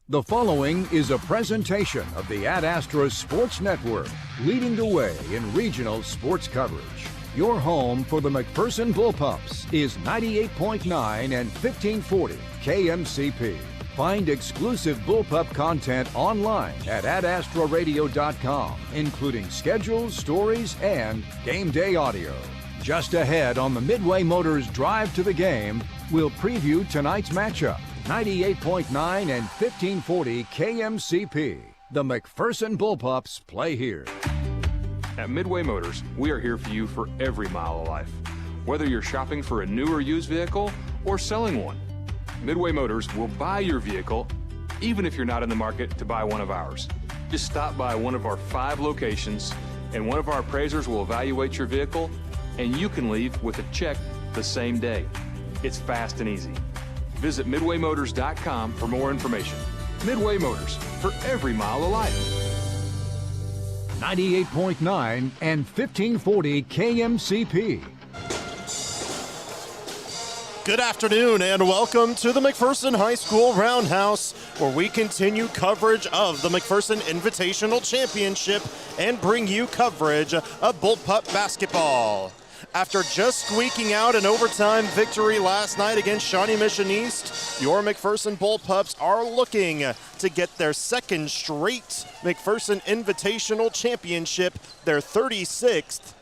The following is a presentation of the Ad Astra Sports Network, leading the way in regional sports coverage. Your home for the McPherson Bullpups is 98.9 and 1540 KMCP. Find exclusive Bullpup content online at adastraradio.com, including schedules, stories, and game day audio. Just ahead on the Midway Motors Drive to the Game, we'll preview tonight's matchup. 98.9 and 1540 KMCP. The McPherson Bullpups play here. At Midway Motors, we are here for you for every mile of life. Whether you're shopping for a new or used vehicle or selling one, Midway Motors will buy your vehicle even if you're not in the market to buy one of ours. Just stop by one of our 5 locations and one of our appraisers will evaluate your vehicle and you can leave with a check the same day. It's fast and easy. Visit MidwayMotors.com for more information. Midway Motors, for every mile of life. 98.9 and 1540 KMCP. Good afternoon and welcome to the McPherson High School Roundhouse, where we continue coverage of the McPherson Invitational Championship and bring you coverage of Bullpup basketball. After just squeaking out an overtime victory last night against Shawnee Mission East, your McPherson Bullpups are looking to get their second straight McPherson Invitational Championship, their 26th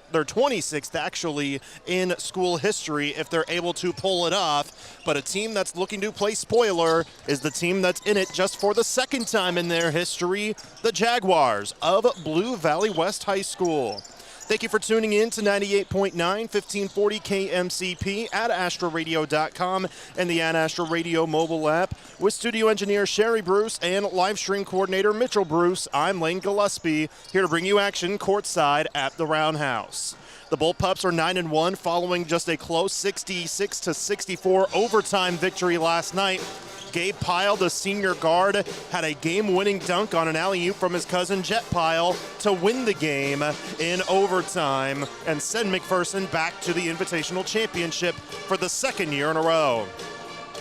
actually in school history if they're able to pull it off. But a team that's looking to play spoiler is the team that's in it just for the second time in their history, the Jaguars of Blue Valley West High School. Thank you for tuning in to 98.9, 1540 KMCP at AstraRadio.com and the Ad Astra Radio mobile app. With studio engineer Sherry Bruce and live stream coordinator Mitchell Bruce, I'm Lane Gillespie, here to bring you action courtside at the Roundhouse. The Bullpups are 9-1 following just a close 66-64 overtime victory last night. Gabe Pyle, the senior guard, had a game-winning dunk on an alley-oop from his cousin Jet Pyle to win the game in overtime and send McPherson back to the Invitational Championship for the second year in a row.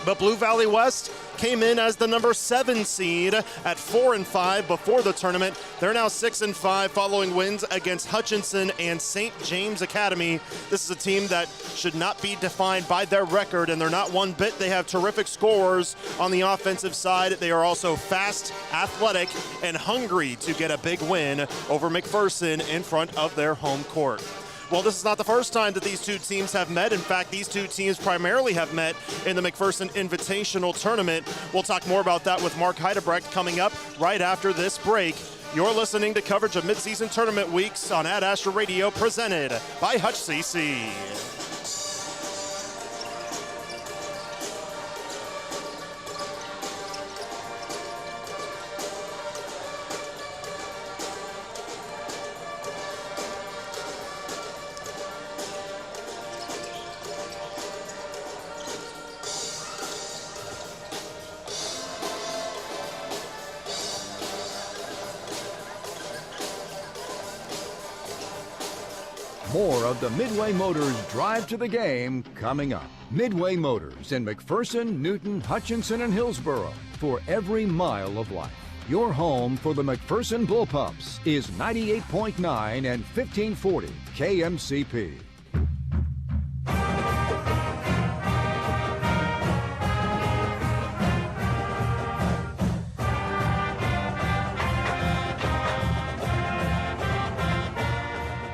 But Blue Valley West came in as the number 7 seed at 4-5 before the tournament. They're now 6-5 following wins against Hutchinson and St. James Academy. This is a team that should not be defined by their record, and they're not one bit. They have terrific scorers on the offensive side. They are also fast, athletic, and hungry to get a big win over McPherson in front of their home court. Well, this is not the first time that these two teams have met. In fact, these two teams primarily have met in the McPherson Invitational Tournament. We'll talk more about that with Mark Heidebrecht coming up right after this break. You're listening to coverage of midseason tournament weeks on Ad Astra Radio, presented by Hutch CC. More of the Midway Motors Drive to the Game coming up. Midway Motors in McPherson, Newton, Hutchinson, and Hillsboro for every mile of life. Your home for the McPherson Bullpups is 98.9 and 1540 KMCP.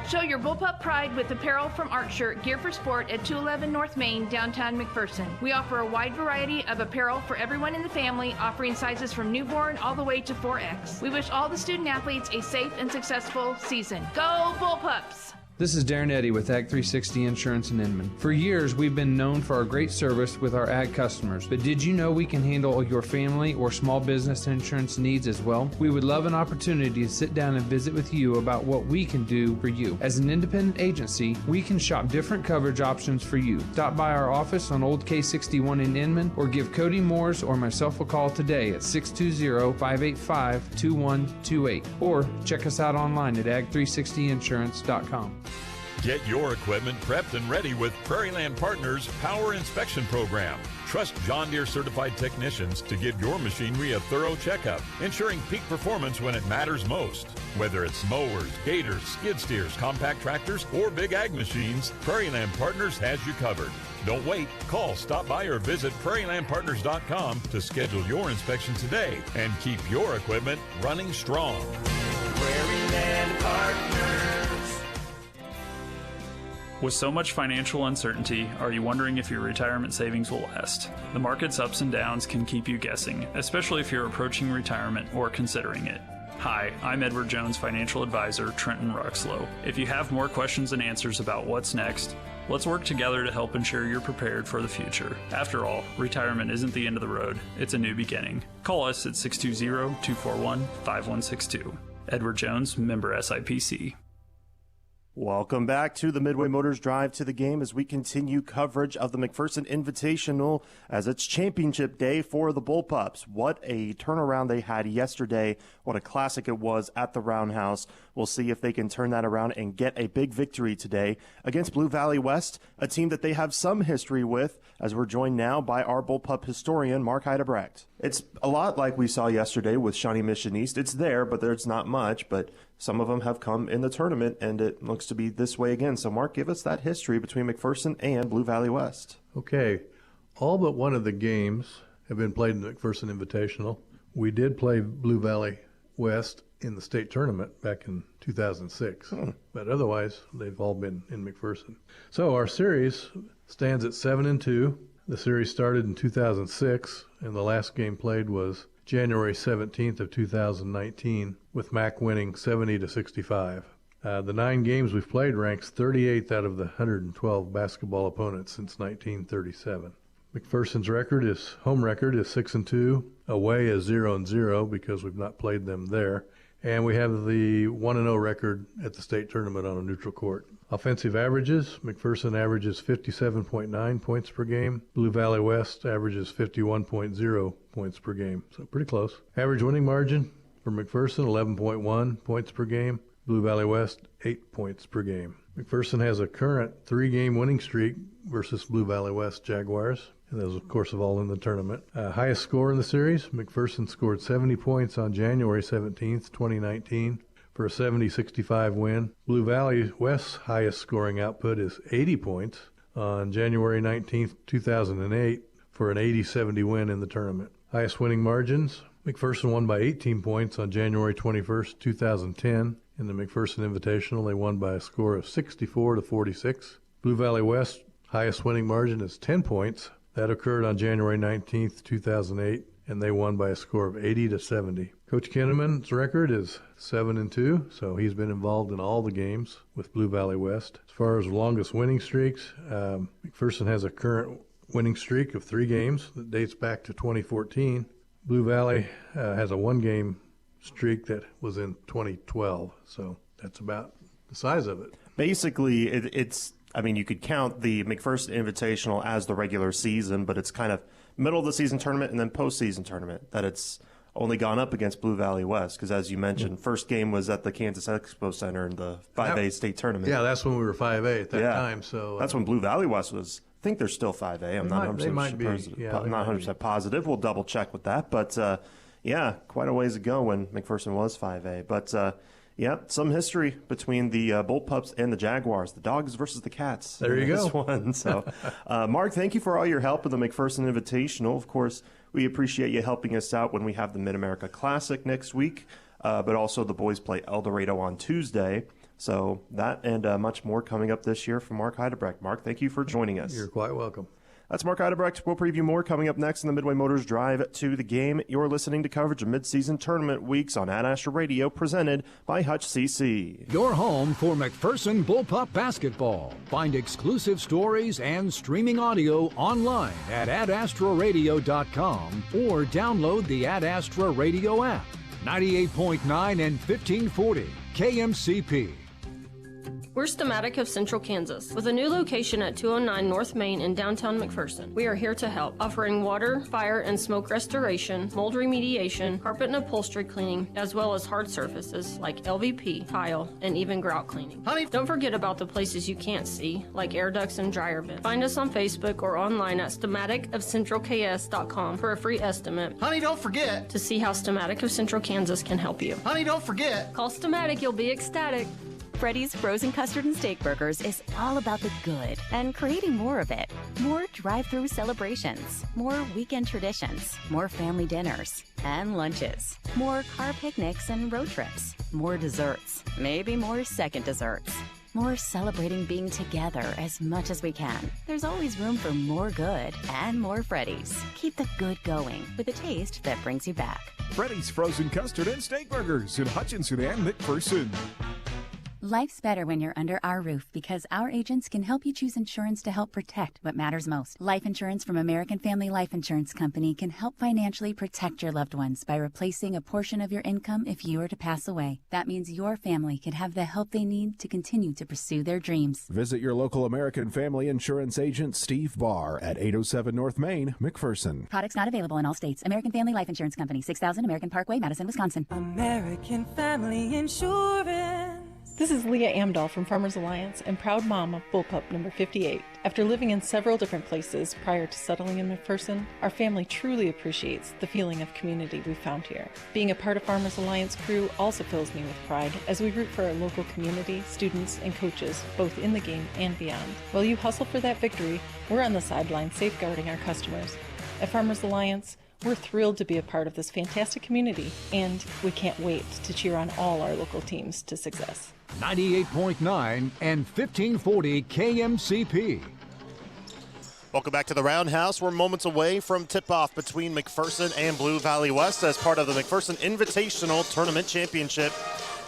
Show your Bullpup pride with apparel from Artshirt, Gear for Sport at 211 North Main, downtown McPherson. We offer a wide variety of apparel for everyone in the family, offering sizes from newborn all the way to 4X. We wish all the student athletes a safe and successful season. Go Bullpups! This is Darren Eddy with Ag 360 Insurance in Inman. For years, we've been known for our great service with our ag customers, but did you know we can handle your family or small business insurance needs as well? We would love an opportunity to sit down and visit with you about what we can do for you. As an independent agency, we can shop different coverage options for you. Stop by our office on Old K61 in Inman or give Cody Moores or myself a call today at 620-585-2128 or check us out online at ag360insurance.com. Get your equipment prepped and ready with Prairie Land Partners Power Inspection Program. Trust John Deere certified technicians to give your machinery a thorough checkup, ensuring peak performance when it matters most. Whether it's mowers, gators, skid steers, compact tractors, or big ag machines, Prairie Land Partners has you covered. Don't wait. Call, stop by, or visit prairielandpartners.com to schedule your inspection today and keep your equipment running strong. Prairie Land Partners. With so much financial uncertainty, are you wondering if your retirement savings will last? The market's ups and downs can keep you guessing, especially if you're approaching retirement or considering it. Hi, I'm Edward Jones Financial Advisor, Trenton Ruxlow. If you have more questions and answers about what's next, let's work together to help ensure you're prepared for the future. After all, retirement isn't the end of the road, it's a new beginning. Call us at 620-241-5162. Edward Jones, member SIPC. Welcome back to the Midway Motors Drive to the Game as we continue coverage of the McPherson Invitational as it's championship day for the Bullpups. What a turnaround they had yesterday. What a classic it was at the Roundhouse. We'll see if they can turn that around and get a big victory today against Blue Valley West, a team that they have some history with, as we're joined now by our Bullpup historian, Mark Heidebrecht. It's a lot like we saw yesterday with Shawnee Mission East. It's there, but there's not much, but some of them have come in the tournament, and it looks to be this way again. So, Mark, give us that history between McPherson and Blue Valley West. Okay. All but one of the games have been played in the McPherson Invitational. We did play Blue Valley West in the state tournament back in 2006, but otherwise they've all been in McPherson. So our series stands at 7-2. The series started in 2006, and the last game played was January 17th of 2019, with Mac winning 70-65. The 9 games we've played ranks 38th out of the 112 basketball opponents since 1937. McPherson's home record is 6-2, away is 0-0 because we've not played them there, and we have the 1-0 record at the state tournament on a neutral court. Offensive averages, McPherson averages 57.9 points per game. Blue Valley West averages 51.0 points per game, so pretty close. Average winning margin for McPherson, 11.1 points per game. Blue Valley West, 8 points per game. McPherson has a current 3-game winning streak versus Blue Valley West Jaguars, and those, of course, have all in the tournament. Highest score in the series, McPherson scored 70 points on January 17th, 2019, for a 70-65 win. Blue Valley West's highest scoring output is 80 points on January 19th, 2008, for an 80-70 win in the tournament. Highest winning margins, McPherson won by 18 points on January 21st, 2010. In the McPherson Invitational, they won by a score of 64-46. Blue Valley West highest winning margin is 10 points. That occurred on January 19th, 2008, and they won by a score of 80-70. Coach Kinneman's record is 7-2, so he's been involved in all the games with Blue Valley West. As far as longest winning streaks, McPherson has a current winning streak of 3 games that dates back to 2014. Blue Valley has a 1-game streak that was in 2012, so that's about the size of it. Basically, it's I mean, you could count the McPherson Invitational as the regular season, but it's kind of middle of the season tournament and then postseason tournament that it's only gone up against Blue Valley West, because as you mentioned, first game was at the Kansas Expo Center in the 5A state tournament. Yeah, that's when we were 5A at that time. So that's when Blue Valley West was. I think they're still 5A. I'm not 100% positive. We'll double check with that, but yeah, quite a ways ago when McPherson was 5A. But yeah, some history between the Bullpups and the Jaguars, the dogs versus the cats. There you go. This one. So, Mark, thank you for all your help in the McPherson Invitational. Of course, we appreciate you helping us out when we have the Mid-America Classic next week, but also the boys play El Dorado on Tuesday. So that and much more coming up this year from Mark Heidebrecht. Mark, thank you for joining us. You're quite welcome. That's Mark Heidebrecht. We'll preview more coming up next in the Midway Motors Drive to the Game. You're listening to coverage of mid-season tournament weeks on Ad Astra Radio, presented by Hutch CC. Your home for McPherson Bullpup basketball. Find exclusive stories and streaming audio online at adastraradio.com or download the Ad Astra Radio app. 98.9 and 1540 KMCP. We're Stamatic of Central Kansas, with a new location at 209 North Main in downtown McPherson. We are here to help, offering water, fire, and smoke restoration, mold remediation, carpet and upholstery cleaning, as well as hard surfaces like LVP, tile, and even grout cleaning. Honey, don't forget about the places you can't see, like air ducts and dryer vents. Find us on Facebook or online at stamaticofcentralks.com for a free estimate. Honey, don't forget to see how Stamatic of Central Kansas can help you. Honey, don't forget. Call Stamatic, you'll be ecstatic. Freddy's Frozen Custard and Steak Burgers is all about the good and creating more of it. More drive-through celebrations, more weekend traditions, more family dinners and lunches, more car picnics and road trips, more desserts, maybe more second desserts, more celebrating being together as much as we can. There's always room for more good and more Freddy's. Keep the good going with a taste that brings you back. Freddy's Frozen Custard and Steak Burgers in Hutchinson and McPherson. Life's better when you're under our roof because our agents can help you choose insurance to help protect what matters most. Life insurance from American Family Life Insurance Company can help financially protect your loved ones by replacing a portion of your income if you were to pass away. That means your family can have the help they need to continue to pursue their dreams. Visit your local American Family Insurance agent, Steve Barr, at 807 North Main, McPherson. Products not available in all states. American Family Life Insurance Company, 6000 American Parkway, Madison, Wisconsin. American Family Insurance. This is Leah Amdahl from Farmers Alliance and proud mom of Bullpup number 58. After living in several different places prior to settling in McPherson, our family truly appreciates the feeling of community we've found here. Being a part of Farmers Alliance crew also fills me with pride as we root for our local community, students, and coaches, both in the game and beyond. While you hustle for that victory, we're on the sideline safeguarding our customers. At Farmers Alliance, we're thrilled to be a part of this fantastic community, and we can't wait to cheer on all our local teams to success. 98.9 and 1540 KMCP. Welcome back to the Roundhouse. We're moments away from tip-off between McPherson and Blue Valley West as part of the McPherson Invitational Tournament Championship.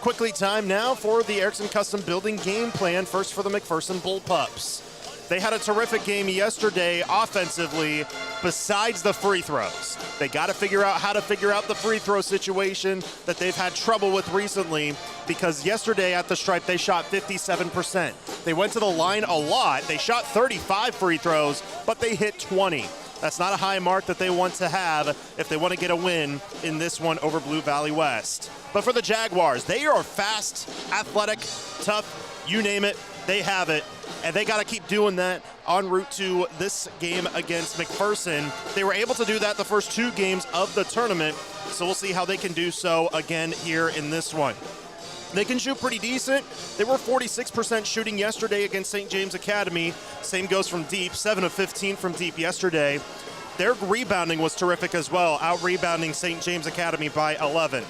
Quickly time now for the Erickson Custom Building game plan. First for the McPherson Bullpups. They had a terrific game yesterday offensively besides the free throws. They got to figure out how to figure out the free throw situation that they've had trouble with recently because yesterday at the stripe they shot 57%. They went to the line a lot. They shot 35 free throws, but they hit 20. That's not a high mark that they want to have if they want to get a win in this one over Blue Valley West. But for the Jaguars, they are fast, athletic, tough, you name it, they have it. And they got to keep doing that en route to this game against McPherson. They were able to do that the first two games of the tournament, so we'll see how they can do so again here in this one. They can shoot pretty decent. They were 46% shooting yesterday against St. James Academy. Same goes from deep, 7 of 15 from deep yesterday. Their rebounding was terrific as well, out-rebounding St. James Academy by 11.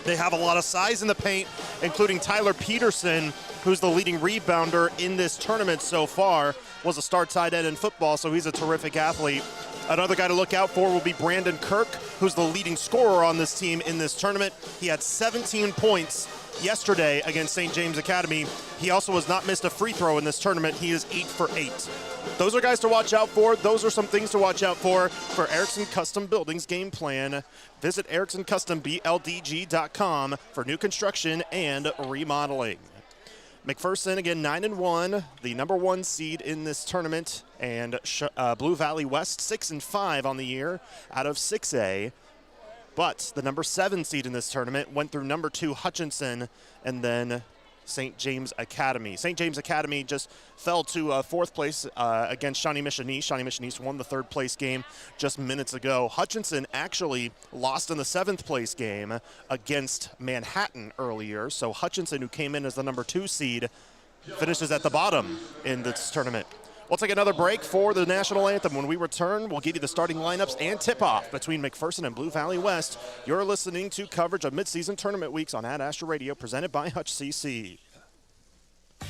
They have a lot of size in the paint, including Tyler Peterson, who's the leading rebounder in this tournament so far, was a star tight end in football, so he's a terrific athlete. Another guy to look out for will be Brandon Kirk, who's the leading scorer on this team in this tournament. He had 17 points yesterday against St. James Academy. He also has not missed a free throw in this tournament. He is 8 for 8. Those are guys to watch out for. Those are some things to watch out for Erickson Custom Buildings game plan. Visit EricksonCustomBLDG.com for new construction and remodeling. McPherson, again, 9-1, the number 1 seed in this tournament, and Blue Valley West, 6-5 on the year out of 6A. But the number 7 seed in this tournament went through number 2 Hutchinson and then St. James Academy. St. James Academy just fell to 4th place against Shawnee Mission East. Shawnee Mission East won the 3rd place game just minutes ago. Hutchinson actually lost in the 7th place game against Manhattan earlier. So Hutchinson, who came in as the number 2 seed, finishes at the bottom in this tournament. We'll take another break for the national anthem. When we return, we'll give you the starting lineups and tip-off between McPherson and Blue Valley West. You're listening to coverage of midseason tournament weeks on Ad Astra Radio, presented by Hutch CC.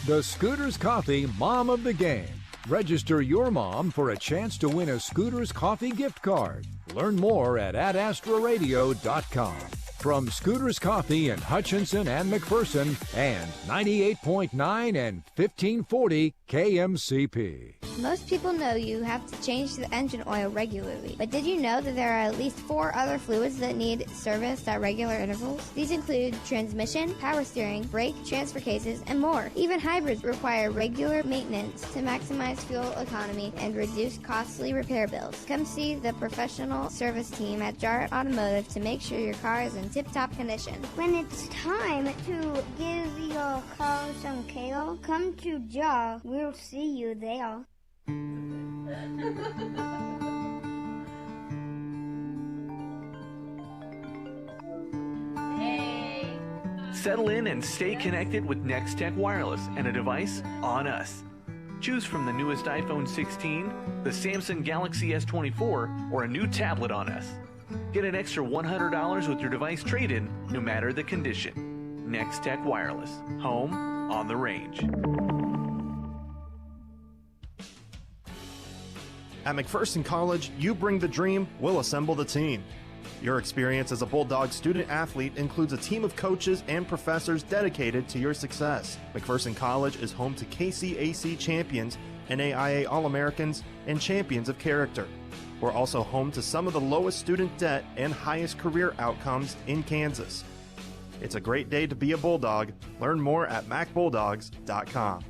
The Scooters Coffee Mom of the Game. Register your mom for a chance to win a Scooters Coffee gift card. Learn more at adastraradio.com. From Scooters Coffee in Hutchinson and McPherson and 98.9 and 1540 KMCP. Most people know you have to change the engine oil regularly, but did you know that there are at least 4 other fluids that need serviced at regular intervals? These include transmission, power steering, brake, transfer cases, and more. Even hybrids require regular maintenance to maximize fuel economy and reduce costly repair bills. Come see the professional service team at Jarrett Automotive to make sure your car is in tip-top condition. When it's time to give your car some care, come to Jar. We'll see you there. Settle in and stay connected with Nextech Wireless and a device on us. Choose from the newest iPhone 16, the Samsung Galaxy S24, or a new tablet on us. Get an extra $100 with your device trade-in, no matter the condition. Nextech Wireless. Home on the range. At McPherson College, you bring the dream, we'll assemble the team. Your experience as a Bulldog student-athlete includes a team of coaches and professors dedicated to your success. McPherson College is home to KCAC champions, NAIA All-Americans, and champions of character. We're also home to some of the lowest student debt and highest career outcomes in Kansas. It's a great day to be a Bulldog. Learn more at macbulldogs.com.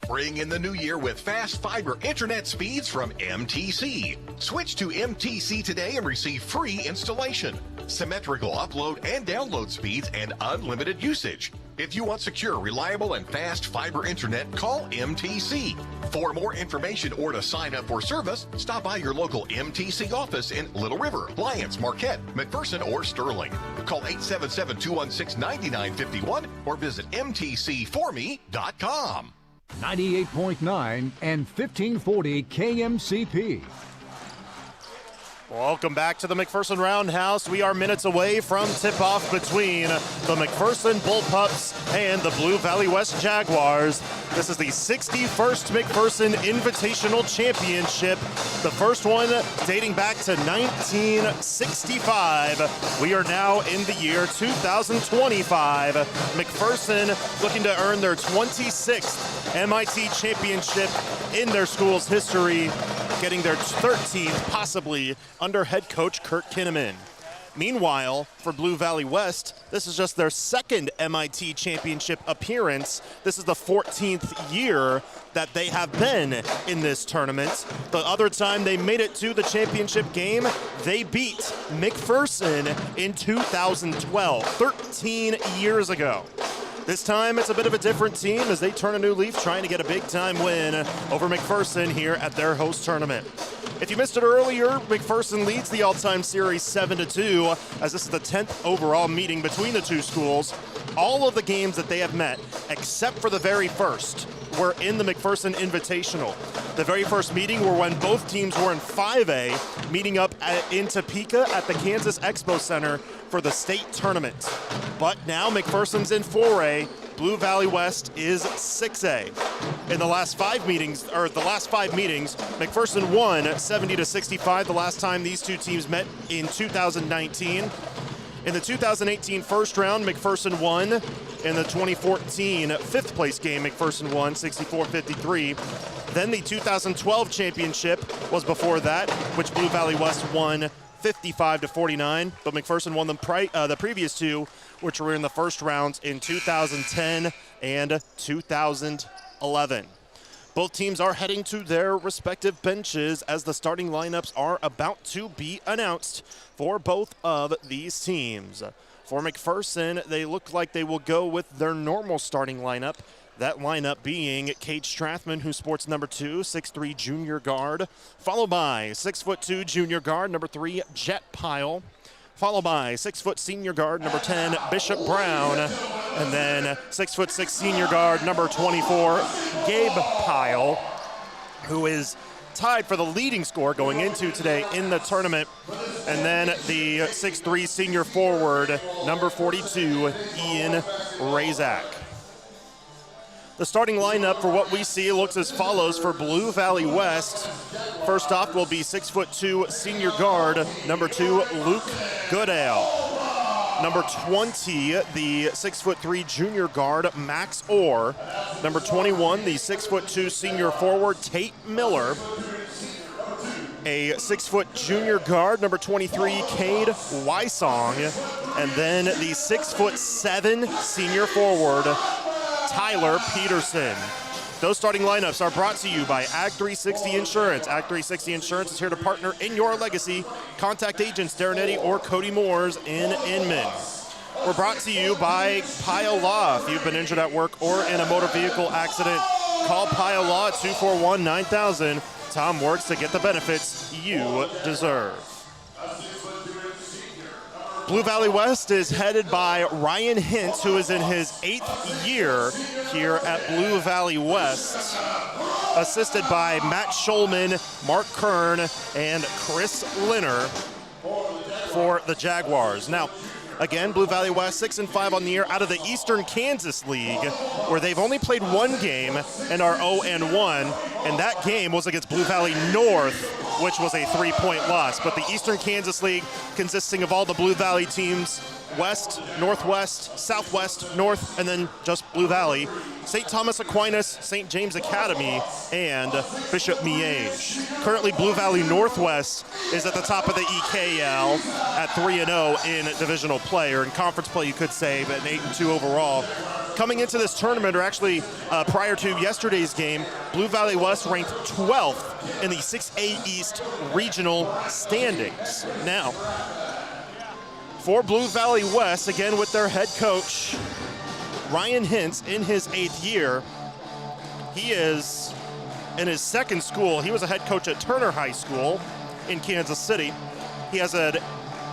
Bring in the new year with fast fiber internet speeds from MTC. Switch to MTC today and receive free installation, symmetrical upload and download speeds, and unlimited usage. If you want secure, reliable, and fast fiber internet, call MTC. For more information or to sign up for service, stop by your local MTC office in Little River, Lyons, Marquette, McPherson, or Sterling. Call 877-216-9951 or visit mtcforme.com. 98.9 and 1540 KMCP. Welcome back to the McPherson Roundhouse. We are minutes away from tip-off between the McPherson Bullpups and the Blue Valley West Jaguars. This is the 61st McPherson Invitational Championship, the first one dating back to 1965. We are now in the year 2025. McPherson looking to earn their 26th MIT championship in their school's history, getting their 13th possibly under head coach Kurt Kinnaman. Meanwhile, for Blue Valley West, this is just their second MIT championship appearance. This is the 14th year that they have been in this tournament. The other time they made it to the championship game, they beat McPherson in 2012, 13 years ago. This time, it's a bit of a different team as they turn a new leaf, trying to get a big-time win over McPherson here at their host tournament. If you missed it earlier, McPherson leads the all-time series 7-2, as this is the 10th overall meeting between the two schools. All of the games that they have met, except for the very first, were in the McPherson Invitational. The very first meeting were when both teams were in 5A, meeting up in Topeka at the Kansas Expo Center for the state tournament. But now McPherson's in 4A, Blue Valley West is 6A. In the last five meetings, McPherson won 70-65 the last time these two teams met in 2019. In the 2018 first round, McPherson won. In the 2014 fifth place game, McPherson won 64-53. Then the 2012 championship was before that, which Blue Valley West won 55-49, but McPherson won the previous two, which were in the first rounds in 2010 and 2011. Both teams are heading to their respective benches as the starting lineups are about to be announced for both of these teams. For McPherson, they look like they will go with their normal starting lineup. That lineup being Cade Strathman, who sports number 2, 6'3" junior guard, followed by 6'2" junior guard, number 3, Jet Pyle, followed by 6' senior guard, number 10, Bishop Brown, and then 6'6" senior guard, number 24, Gabe Pyle, who is tied for the leading score going into today in the tournament. And then the 6'3" senior forward, number 42, Ian Razak. The starting lineup for what we see looks as follows for Blue Valley West. First off will be 6'2" senior guard, number 2, Luke Goodale. Number 20, the 6'3" junior guard, Max Orr. Number 21, the 6'2" senior forward, Tate Miller. A 6' junior guard, number 23, Cade Wysong. And then the 6'7" senior forward, Tyler Peterson. Those starting lineups are brought to you by Ag 360 Insurance. Ag 360 Insurance is here to partner in your legacy. Contact agents Darren Eddy or Cody Moores in Inman. We're brought to you by Pyle Law. If you've been injured at work or in a motor vehicle accident, call Pyle Law at 241-9000. Tom works to get the benefits you deserve. Blue Valley West is headed by Ryan Hintz, who is in his 8th year here at Blue Valley West, assisted by Matt Schulman, Mark Kern, and Chris Linner for the Jaguars. Now, again, Blue Valley West 6-5 on the year out of the Eastern Kansas League, where they've only played one game and are 0-1, and that game was against Blue Valley North, which was a 3-point loss. But the Eastern Kansas League, consisting of all the Blue Valley teams, West, Northwest, Southwest, North, and then just Blue Valley, St. Thomas Aquinas, St. James Academy, and Bishop Miege. Currently, Blue Valley Northwest is at the top of the EKL at 3-0 in divisional play, or in conference play, you could say, but an 8-2 overall. Coming into this tournament, or actually prior to yesterday's game, Blue Valley West ranked 12th in the 6A East regional standings. Now, for Blue Valley West, again with their head coach, Ryan Hintz, in his 8th year. He is in his second school. He was a head coach at Turner High School in Kansas City. He has a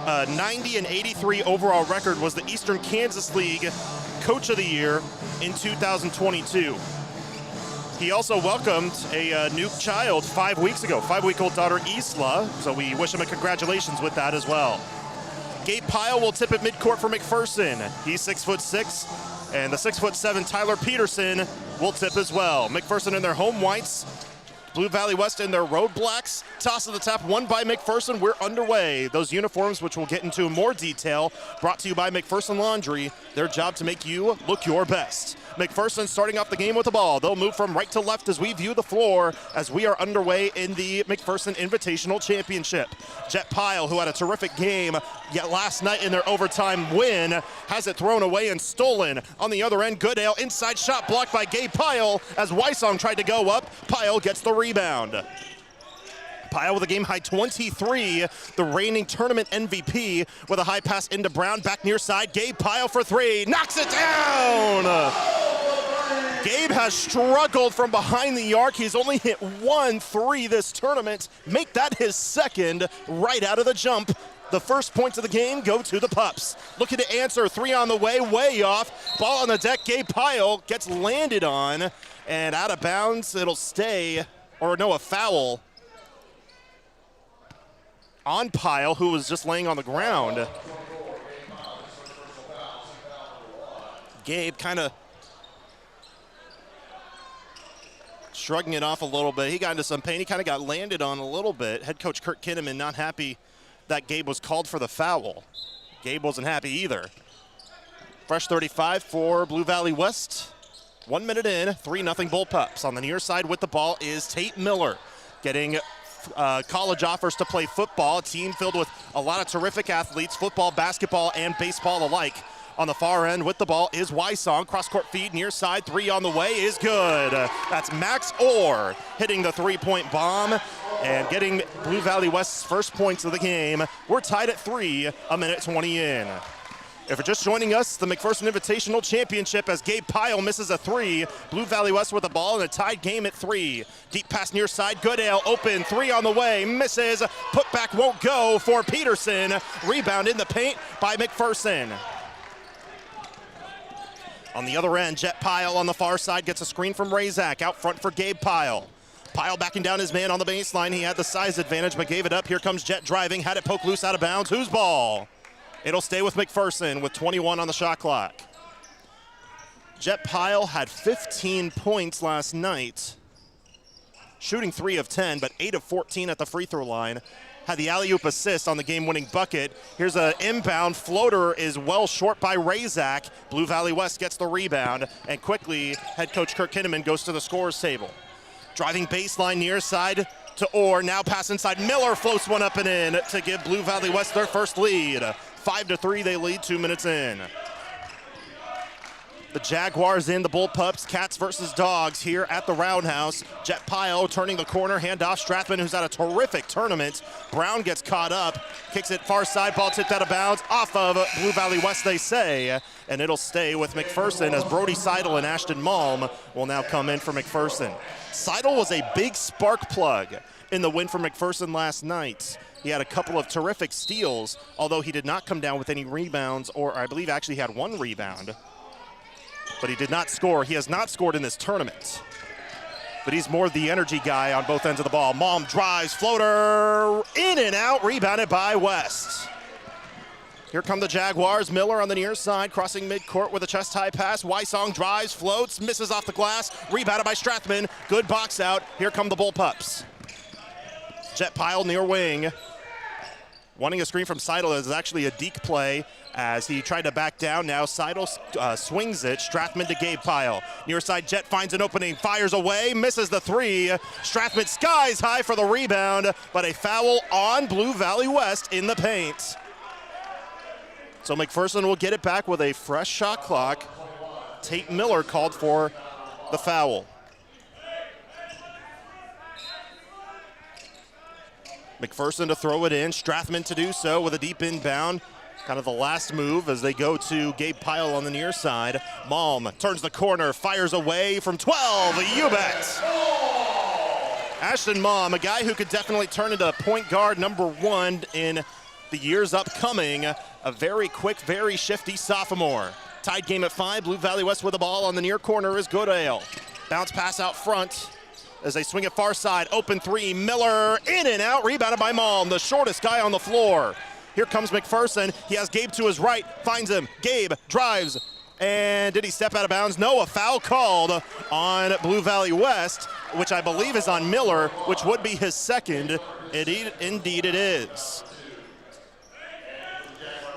90-83 overall record, was the Eastern Kansas League Coach of the Year in 2022. He also welcomed a new child 5 weeks ago, 5-week-old daughter Isla, so we wish him a congratulations with that as well. Gabe Pyle will tip at midcourt for McPherson. He's 6'6", and the 6'7" Tyler Peterson will tip as well. McPherson in their home whites, Blue Valley West in their road blacks. Toss of the tap, won by McPherson. We're underway. Those uniforms, which we'll get into in more detail, brought to you by McPherson Laundry. Their job to make you look your best. McPherson starting off the game with the ball. They'll move from right to left as we view the floor as we are underway in the McPherson Invitational Championship. Jet Pyle, who had a terrific game yet last night in their overtime win, has it thrown away and stolen. On the other end, Goodale, inside shot blocked by Gabe Pyle as Wysong tried to go up. Pyle gets the rebound. Pyle with a game-high 23, the reigning tournament MVP, with a high pass into Brown, back near side. Gabe Pyle for three, knocks it down! Gabe has struggled from behind the arc. He's only hit 1 3 this tournament. Make that his second right out of the jump. The first points of the game go to the Pups. Looking to answer, 3 on the way off. Ball on the deck, Gabe Pyle gets landed on, and out of bounds, it'll stay, or no, a foul on Pyle, who was just laying on the ground. Gabe kind of shrugging it off a little bit. He got into some pain. He kind of got landed on a little bit. Head coach Kurt Kinnaman not happy that Gabe was called for the foul. Gabe wasn't happy either. Fresh 35 for Blue Valley West. 1 minute in, 3-0 Bull Pups. On the near side with the ball is Tate Miller, getting college offers to play football. A team filled with a lot of terrific athletes, football, basketball, and baseball alike. On the far end with the ball is Wysong. Cross-court feed near side. 3 on the way is good. That's Max Orr hitting the 3-point bomb and getting Blue Valley West's first points of the game. We're tied at 3, a minute 20 in. If you're just joining us, the McPherson Invitational Championship as Gabe Pyle misses a 3. Blue Valley West with the ball in a tied game at 3. Deep pass near side, Goodale open, 3 on the way, misses. Put back won't go for Peterson. Rebound in the paint by McPherson. On the other end, Jet Pyle on the far side gets a screen from Razak. Out front for Gabe Pyle. Pyle backing down his man on the baseline. He had the size advantage, but gave it up. Here comes Jet driving, had it poke loose out of bounds. Whose ball? It'll stay with McPherson with 21 on the shot clock. Jet Pyle had 15 points last night, shooting 3 of 10, but 8 of 14 at the free throw line. Had the alley-oop assist on the game-winning bucket. Here's an inbound floater, is well short by Razak. Blue Valley West gets the rebound, and quickly head coach Kirk Kinnaman goes to the scorer's table. Driving baseline near side to Orr, now pass inside. Miller floats one up and in to give Blue Valley West their first lead. 5-3 they lead 2 minutes in. The Jaguars in, the Bullpups, Cats versus Dogs here at the Roundhouse. Jet Pyle turning the corner, handoff Strathman, who's had a terrific tournament. Brown gets caught up, kicks it far side, ball tipped out of bounds, off of Blue Valley West, they say, and it'll stay with McPherson as Brody Seidel and Ashton Malm will now come in for McPherson. Seidel was a big spark plug in the win for McPherson last night. He had a couple of terrific steals, although he did not come down with any rebounds, or I believe actually had 1 rebound. But he did not score. He has not scored in this tournament. But he's more the energy guy on both ends of the ball. Malm drives, floater, in and out, rebounded by West. Here come the Jaguars. Miller on the near side, crossing midcourt with a chest-high pass. Wysong drives, floats, misses off the glass, rebounded by Strathman. Good box out. Here come the Bullpups. Jet Pyle near wing. Wanting a screen from Seidel is actually a deke play as he tried to back down. Now Seidel swings it. Strathman to Gabe Pyle. Near side, Jet finds an opening, fires away, misses the 3. Strathman skies high for the rebound, but a foul on Blue Valley West in the paint. So McPherson will get it back with a fresh shot clock. Tate Miller called for the foul. McPherson to throw it in, Strathman to do so with a deep inbound. Kind of the last move as they go to Gabe Pyle on the near side. Malm turns the corner, fires away from 12, you bet. Ashton Malm, a guy who could definitely turn into point guard number 1 in the years upcoming. A very quick, very shifty sophomore. Tied game at 5, Blue Valley West with the ball on the near corner is Goodale. Bounce pass out front as they swing it far side. Open 3, Miller in and out, rebounded by Malm, the shortest guy on the floor. Here comes McPherson. He has Gabe to his right, finds him. Gabe drives, and did he step out of bounds? No, a foul called on Blue Valley West, which I believe is on Miller, which would be his second. Indeed it is.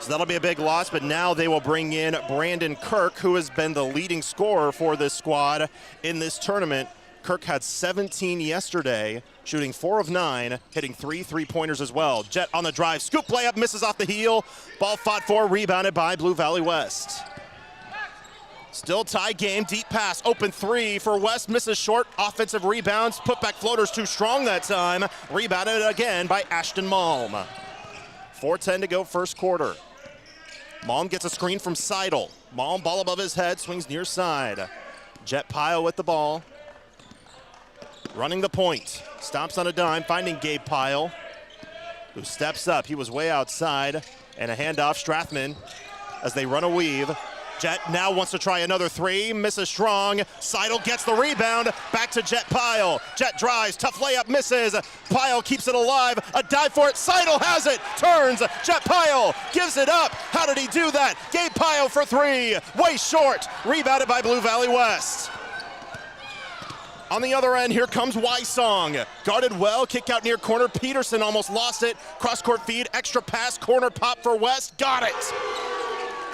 So that'll be a big loss, but now they will bring in Brandon Kirk, who has been the leading scorer for this squad in this tournament. Kirk had 17 yesterday, shooting 4 of 9, hitting 3 3-pointers as well. Jet on the drive, scoop layup, misses off the heel. Ball fought for, rebounded by Blue Valley West. Still tie game, deep pass, open 3 for West, misses short, offensive rebounds, putback floater's too strong that time. Rebounded again by Ashton Malm. 4:10 to go first quarter. Malm gets a screen from Seidel. Malm, ball above his head, swings near side. Jet Pyle with the ball. Running the point, stops on a dime, finding Gabe Pyle, who steps up. He was way outside, and a handoff, Strathman, as they run a weave. Jet now wants to try another 3, misses strong. Seidel gets the rebound, back to Jet Pyle. Jet drives, tough layup, misses. Pyle keeps it alive, a dive for it, Seidel has it, turns, Jet Pyle gives it up. How did he do that? Gabe Pyle for 3, way short, rebounded by Blue Valley West. On the other end, here comes Wysong. Guarded well, kick out near corner. Peterson almost lost it. Cross-court feed, extra pass, corner pop for West. Got it.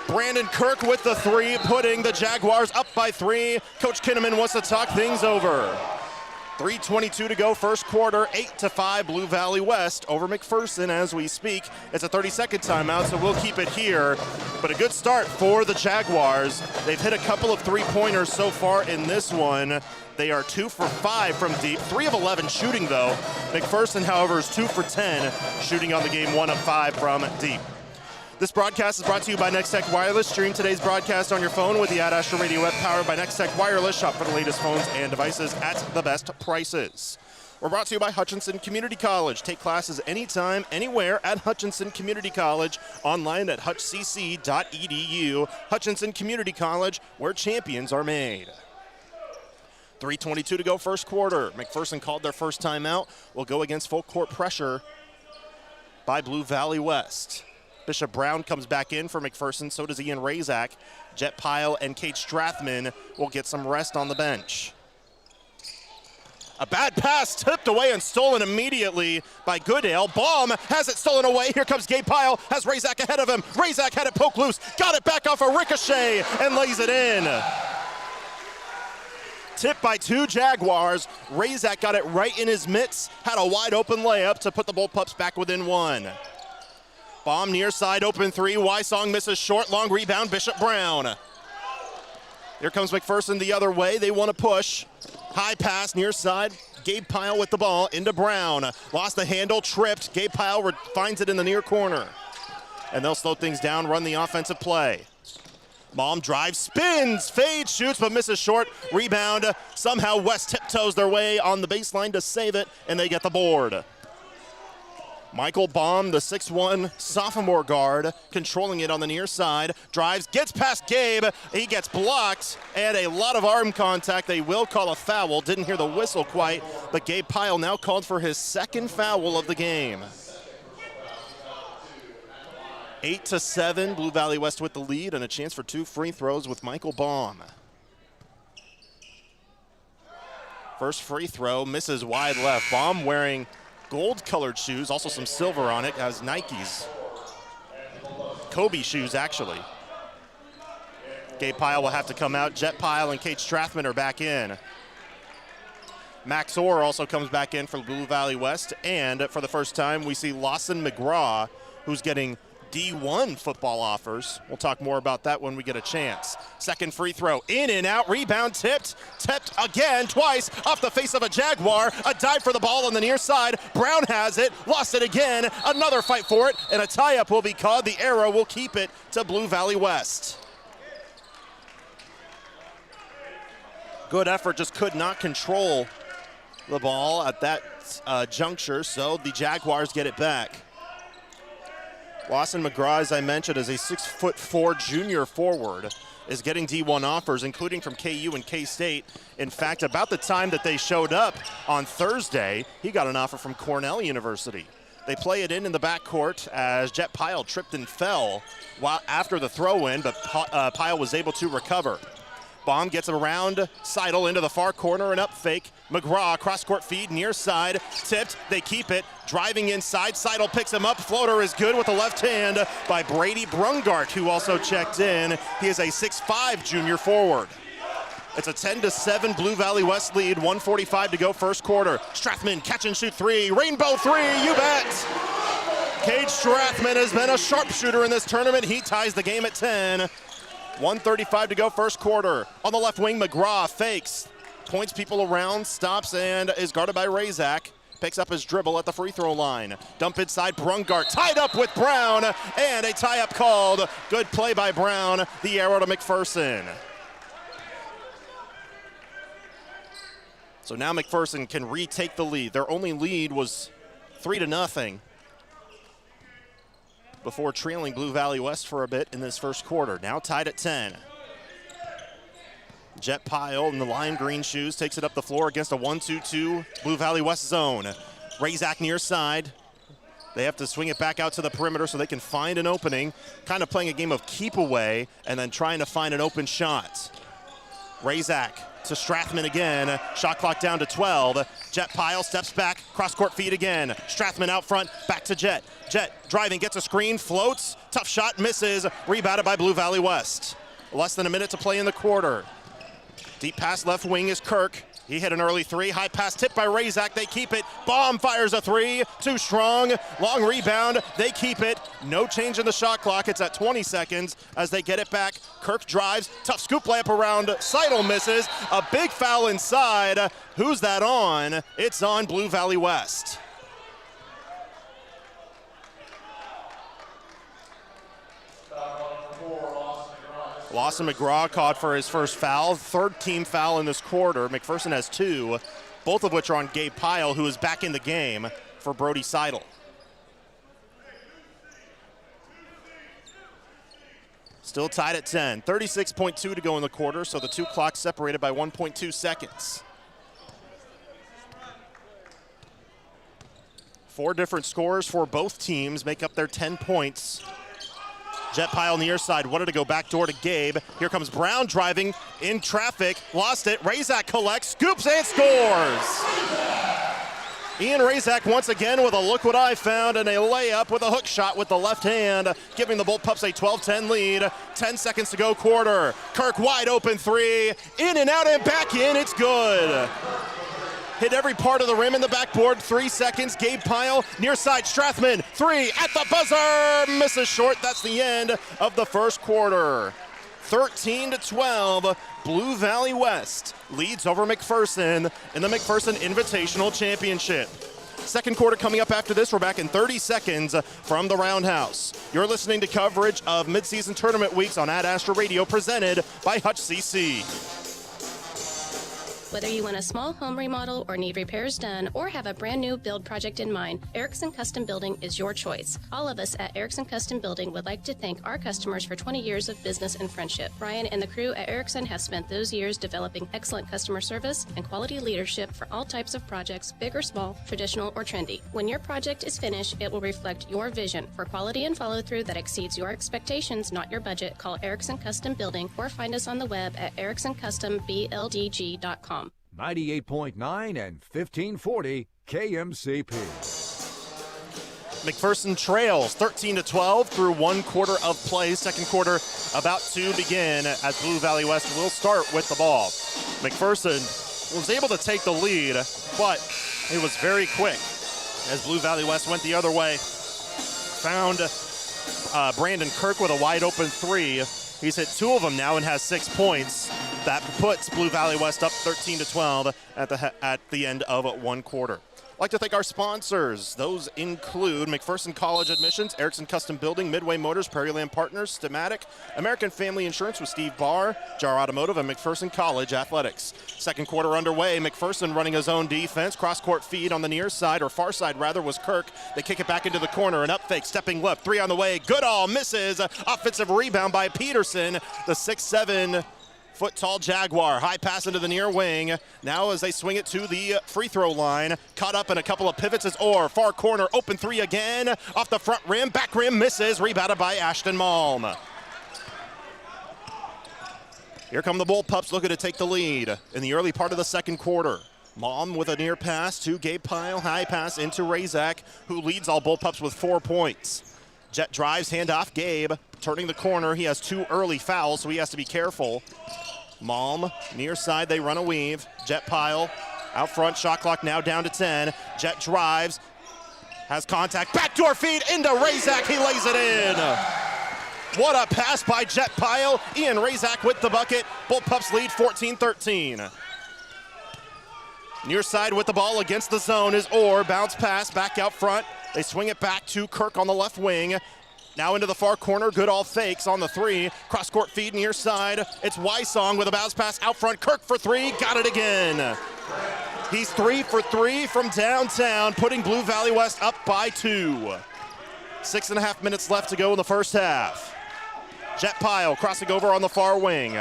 Brandon Kirk with the 3, putting the Jaguars up by 3. Coach Kinnaman wants to talk things over. 3:22 to go first quarter, 8-5 Blue Valley West over McPherson as we speak. It's a 30-second timeout, so we'll keep it here. But a good start for the Jaguars. They've hit a couple of 3-pointers so far in this one. They are 2 for 5 from deep, 3 of 11 shooting though. McPherson, however, is 2 for 10 shooting on the game, 1 of 5 from deep. This broadcast is brought to you by Next Tech Wireless. Stream today's broadcast on your phone with the Ad Astra Radio app powered by Next Tech Wireless. Shop for the latest phones and devices at the best prices. We're brought to you by Hutchinson Community College. Take classes anytime, anywhere at Hutchinson Community College. Online at hutchcc.edu. Hutchinson Community College, where champions are made. 3:22 to go first quarter. McPherson called their first timeout. Will go against full court pressure by Blue Valley West. Bishop Brown comes back in for McPherson. So does Ian Razak. Jet Pyle and Kate Strathman will get some rest on the bench. A bad pass tipped away and stolen immediately by Goodale. Baum has it stolen away. Here comes Gabe Pyle, has Razak ahead of him. Razak had it poked loose, got it back off a ricochet and lays it in. Tipped by 2 Jaguars. Razak got it right in his mitts, had a wide open layup to put the Bullpups back within 1. Baum near side, open 3. Wysong misses short, long rebound, Bishop Brown. Here comes McPherson the other way. They want to push. High pass near side. Gabe Pyle with the ball into Brown. Lost the handle, tripped. Gabe Pyle finds it in the near corner. And they'll slow things down, run the offensive play. Baum drives, spins, fades, shoots, but misses short. Rebound. Somehow West tiptoes their way on the baseline to save it, and they get the board. Michael Baum, the 6'1 sophomore guard, controlling it on the near side. Drives, gets past Gabe. He gets blocked, and a lot of arm contact. They will call a foul. Didn't hear the whistle quite, but Gabe Pyle now called for his 2nd foul of the game. 8-7, Blue Valley West with the lead, and a chance for 2 free throws with Michael Baum. First free throw, misses wide left. Baum wearing gold-colored shoes, also some silver on it, has Nikes. Kobe shoes, actually. Gabe Pyle will have to come out. Jet Pyle and Kate Strathman are back in. Max Orr also comes back in for Blue Valley West, and for the first time, we see Lawson McGraw, who's getting D1 football offers. We'll talk more about that when we get a chance. Second free throw, in and out, rebound tipped again, twice, off the face of a Jaguar. A dive for the ball on the near side. Brown has it, lost it again, another fight for it, and a tie-up will be called. The arrow will keep it to Blue Valley West. Good effort, just could not control the ball at that juncture, so the Jaguars get it back. Lawson McGraw, as I mentioned, is a 6'4" junior forward, is getting D1 offers, including from KU and K-State. In fact, about the time that they showed up on Thursday, he got an offer from Cornell University. They play it in the backcourt as Jet Pyle tripped and fell after the throw-in, but Pyle was able to recover. Baum gets around Seidel into the far corner and up fake. McGraw, cross-court feed, near side, tipped, they keep it, driving inside. Seidel picks him up, floater is good with the left hand by Brady Brungart, who also checked in. He is a 6'5" junior forward. It's a 10-7 Blue Valley West lead, 1:45 to go first quarter. Strathman catch and shoot 3, rainbow 3, you bet! Cade Strathman has been a sharpshooter in this tournament. He ties the game at 10. 1:35 to go first quarter. On the left wing, McGraw fakes, points people around, stops, and is guarded by Razak. Picks up his dribble at the free throw line. Dump inside, Brungart tied up with Brown, and a tie-up called. Good play by Brown, the arrow to McPherson. So now McPherson can retake the lead. Their only lead was 3-0. Before trailing Blue Valley West for a bit in this first quarter. Now tied at 10. Jet Pyle in the lime green shoes takes it up the floor against a 1-2-2 Blue Valley West zone. Razak near side. They have to swing it back out to the perimeter so they can find an opening. Kind of playing a game of keep away and then trying to find an open shot. Razak to Strathman again. Shot clock down to 12. Jet Pyle steps back, cross-court feed again. Strathman out front, back to Jet. Jet driving, gets a screen, floats, tough shot, misses. Rebounded by Blue Valley West. Less than a minute to play in the quarter. Deep pass left wing is Kirk. He hit an early 3. High pass tipped by Razak. They keep it. Baum fires a 3. Too strong. Long rebound. They keep it. No change in the shot clock. It's at 20 seconds as they get it back. Kirk drives. Tough scoop layup around. Seidel misses. A big foul inside. Who's that on? It's on Blue Valley West. Lawson McGraw caught for his first foul, 3rd team foul in this quarter. McPherson has 2, both of which are on Gabe Pyle, who is back in the game for Brody Seidel. Still tied at 10, 36.2 to go in the quarter, so the 2 clocks separated by 1.2 seconds. 4 different scorers for both teams make up their 10 points. Jet Pyle near side, wanted to go back door to Gabe. Here comes Brown driving in traffic, lost it. Razak collects, scoops and scores. Ian Razak once again with a look what I found and a layup with a hook shot with the left hand, giving the Bullpups a 12-10 lead. 10 seconds to go quarter. Kirk wide open three, in and out and back in, it's good. Hit every part of the rim in the backboard, 3 seconds. Gabe Pyle, near side, Strathman, three at the buzzer, misses short. That's the end of the first quarter. 13-12, Blue Valley West leads over McPherson in the McPherson Invitational Championship. Second quarter coming up after this. We're back in 30 seconds from the Roundhouse. You're listening to coverage of midseason tournament weeks on Ad Astra Radio, presented by Hutch CC. Whether you want a small home remodel or need repairs done or have a brand new build project in mind, Erickson Custom Building is your choice. All of us at Erickson Custom Building would like to thank our customers for 20 years of business and friendship. Brian and the crew at Erickson have spent those years developing excellent customer service and quality leadership for all types of projects, big or small, traditional or trendy. When your project is finished, it will reflect your vision. For quality and follow-through that exceeds your expectations, not your budget, call Erickson Custom Building or find us on the web at ericksoncustombldg.com. 98.9 and 1540 KMCP. McPherson trails 13-12 through one quarter of play. Second quarter about to begin as Blue Valley West will start with the ball. McPherson was able to take the lead, but it was very quick as Blue Valley West went the other way. Found Brandon Kirk with a wide open three. He's hit 2 of them now and has 6 points. That puts Blue Valley West up 13-12 at the end of one quarter. I'd like to thank our sponsors. Those include McPherson College Admissions, Erickson Custom Building, Midway Motors, Prairieland Partners, Stematic, American Family Insurance with Steve Barr, Jar Automotive, and McPherson College Athletics. Second quarter underway. McPherson running his own defense. Cross-court feed on the near side, or far side rather, was Kirk. They kick it back into the corner. An up fake, stepping left, three on the way. Goodall misses. Offensive rebound by Peterson. The 6'7" foot tall Jaguar. High pass into the near wing. Now as they swing it to the free throw line. Caught up in a couple of pivots as Orr. Far corner, open three again. Off the front rim, back rim misses. Rebounded by Ashton Malm. Here come the Bullpups looking to take the lead in the early part of the second quarter. Malm with a near pass to Gabe Pyle. High pass into Razak, who leads all Bullpups with 4 points. Jet drives, handoff, Gabe. Turning the corner, he has 2 early fouls, so he has to be careful. Malm, near side, they run a weave. Jet Pyle, out front, shot clock now down to 10. Jet drives, has contact, backdoor feed into Razak, he lays it in. What a pass by Jet Pyle. Ian Razak with the bucket. Bullpups lead 14-13. Near side with the ball against the zone is Orr. Bounce pass back out front. They swing it back to Kirk on the left wing. Now into the far corner. Goodall fakes on the three. Cross-court feed near side. It's Wysong with a bounce pass out front. Kirk for three. Got it again. He's 3 for 3 from downtown, putting Blue Valley West up by 2. 6.5 minutes left to go in the first half. Jet Pyle crossing over on the far wing.